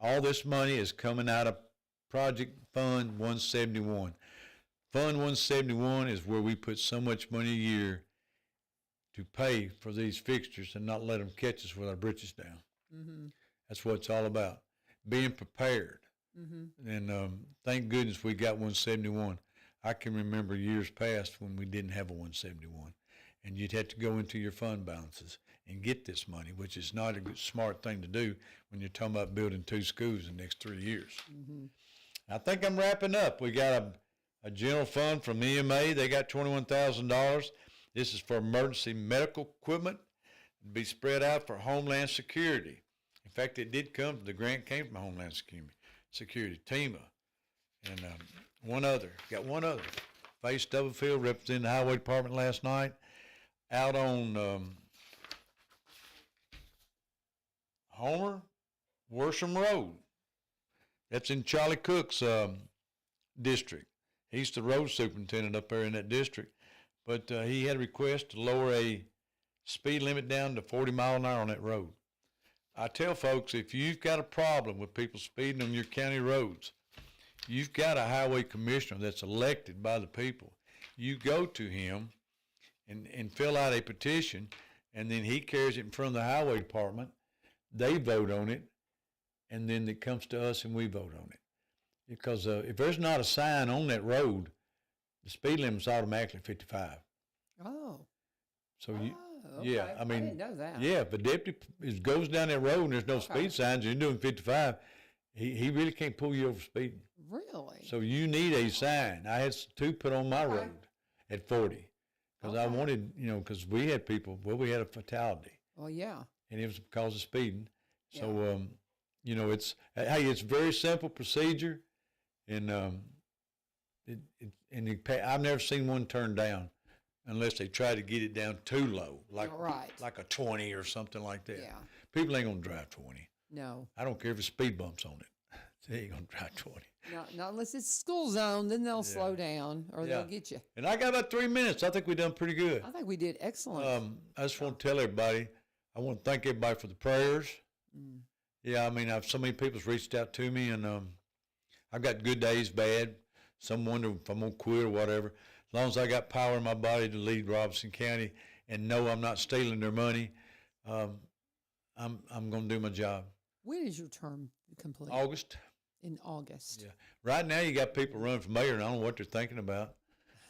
S5: All this money is coming out of Project Fund 171. Fund 171 is where we put so much money a year to pay for these fixtures and not let them catch us with our britches down.
S4: Mm-hmm.
S5: That's what it's all about, being prepared.
S4: Mm-hmm.
S5: And thank goodness we got 171. I can remember years past when we didn't have a 171, and you'd have to go into your fund balances and get this money, which is not a good, smart thing to do when you're talking about building 2 schools in the next 3 years.
S4: Mm-hmm.
S5: I think I'm wrapping up. We got a general fund from EMA. They got $21,000. This is for emergency medical equipment to be spread out for Homeland Security. In fact, the grant came from Homeland Security, TEMA, and got one other. Faye Stubblefield representing the Highway Department last night out on Homer Worsham Road. That's in Charlie Cook's district. He's the road superintendent up there in that district. But he had a request to lower a speed limit down to 40 miles an hour on that road. I tell folks, if you've got a problem with people speeding on your county roads, you've got a highway commissioner that's elected by the people. You go to him and fill out a petition, and then he carries it in front of the highway department. They vote on it, and then it comes to us and we vote on it. Because if there's not a sign on that road, the speed limit's automatically 55.
S4: Oh.
S5: So
S4: okay.
S5: yeah, I mean,
S4: didn't know that.
S5: yeah, if a deputy goes down that road and there's no speed signs and you're doing 55, he really can't pull you over speeding.
S4: Really?
S5: So you need a sign. I had 2 put on my road at 40 because I wanted, because we had we had a fatality.
S4: Well, yeah.
S5: And it was because of speeding. So, it's very simple procedure, and I've never seen one turned down unless they try to get it down too low, like a 20 or something like that.
S4: Yeah.
S5: People ain't gonna drive 20.
S4: No.
S5: I don't care if it's speed bumps on it. They ain't gonna drive 20.
S4: Not unless it's school zone, then they'll slow down or they'll get you.
S5: And I got about 3 minutes. I think we done pretty good.
S4: I think we did excellent.
S5: I just want to tell everybody, I want to thank everybody for the prayers.
S4: Mm.
S5: Yeah, I mean, so many people's reached out to me, and I've got good days, bad. Some wonder if I'm going to quit or whatever. As long as I got power in my body to lead Robeson County and know I'm not stealing their money, I'm going to do my job.
S4: When is your term complete?
S5: August.
S4: In August.
S5: Yeah. Right now, you got people running for mayor, and I don't know what they're thinking about.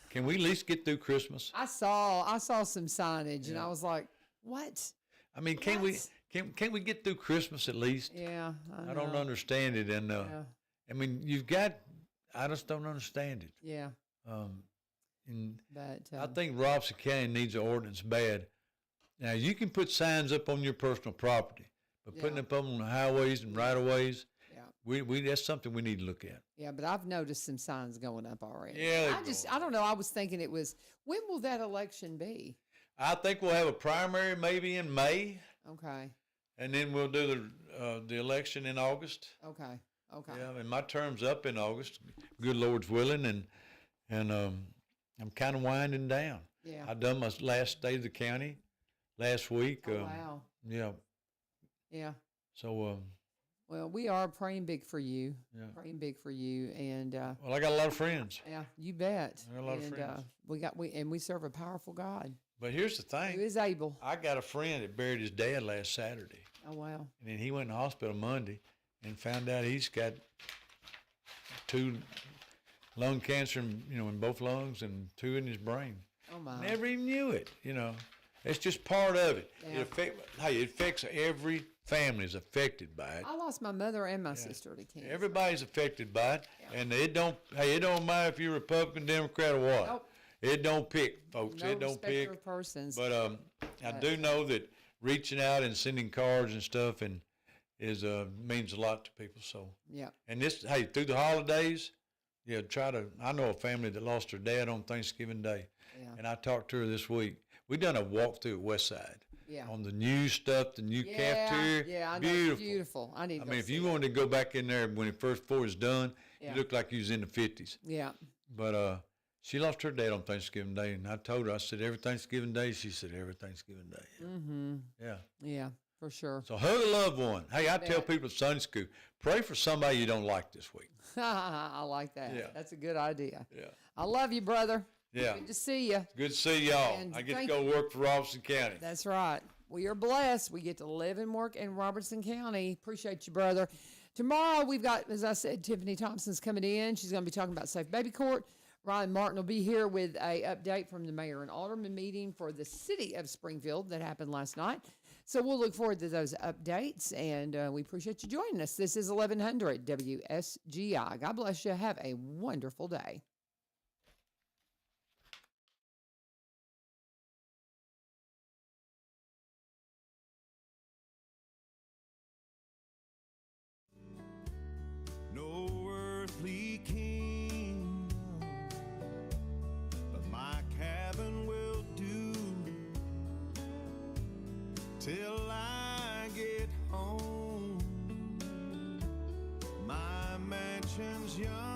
S5: Can we at least get through Christmas?
S4: I saw some signage, and I was like, what?
S5: I mean, can we get through Christmas at least?
S4: Yeah,
S5: I don't understand it, and I mean, I just don't understand it.
S4: Yeah.
S5: But I think Robeson County needs an ordinance bad. Now, you can put signs up on your personal property, but putting them up on the highways and right-of-ways, that's something we need to look at.
S4: Yeah, but I've noticed some signs going up already.
S5: Yeah.
S4: I don't know. I was thinking when will that election be?
S5: I think we'll have a primary maybe in May.
S4: Okay.
S5: And then we'll do the election in August.
S4: Okay.
S5: Yeah, and my term's up in August. Good Lord's willing, and I'm kind of winding down.
S4: Yeah.
S5: I done my last state of the county last week.
S4: Oh, wow.
S5: Yeah,
S4: Yeah.
S5: So,
S4: Well, we are praying big for you.
S5: Yeah.
S4: Praying big for you, and
S5: well, I got a lot of friends.
S4: yeah, you bet.
S5: I got a lot of
S4: and,
S5: friends.
S4: we serve a powerful God
S5: But here's the
S4: who
S5: thing.
S4: is able.
S5: I got a friend that buried his dad last Saturday.
S4: Oh wow.
S5: And then he went in the hospital Monday and found out he's got 2 lung cancer, in both lungs and 2 in his brain.
S4: Oh my.
S5: Never even knew it, It's just part of it.
S4: Yeah.
S5: It affects every family is affected by it.
S4: I lost my mother and my sister to cancer.
S5: Everybody's affected by it.
S4: Yeah.
S5: And it don't matter if you're Republican, Democrat, or what.
S4: Nope.
S5: It don't pick, folks.
S4: No
S5: It don't
S4: respecter
S5: pick.
S4: of persons.
S5: But I do know that reaching out and sending cards and stuff is means a lot to people. So
S4: yeah.
S5: and through the holidays, I know a family that lost their dad on Thanksgiving Day,
S4: Yeah.
S5: and I talked to her this week. We done a walkthrough at West Side
S4: Yeah.
S5: on the new stuff, the new cafeteria.
S4: Yeah, I know.
S5: Beautiful.
S4: Beautiful. I need.
S5: I
S4: to
S5: mean, if
S4: see
S5: you
S4: it.
S5: wanted to go back in there when the first floor is done,
S4: Yeah.
S5: you look like you was in the 50s.
S4: Yeah.
S5: But she lost her dad on Thanksgiving Day, and I told her, I said, every Thanksgiving Day? She said, every Thanksgiving Day.
S4: Mm-hmm.
S5: Yeah.
S4: Yeah. For sure.
S5: So hug a loved one. Hey, I tell
S4: Bet.
S5: people at Sunday school, pray for somebody you don't like this week.
S4: I like that.
S5: Yeah.
S4: That's a good idea.
S5: Yeah.
S4: I love you, brother.
S5: Yeah.
S4: Good to see you.
S5: Good to see y'all.
S4: And
S5: I get to
S4: thank
S5: go work for Robertson County.
S4: That's right. We are blessed. We get to live and work in Robertson County. Appreciate you, brother. Tomorrow we've got, as I said, Tiffany Thompson's coming in. She's going to be talking about Safe Baby Court. Ryan Martin will be here with a update from the mayor and alderman meeting for the city of Springfield that happened last night. So we'll look forward to those updates, and we appreciate you joining us. This is 1100 WSGI. God bless you. Have a wonderful day.
S3: No earthly kingdom, but my cabin will do till I get home. My mansion's young.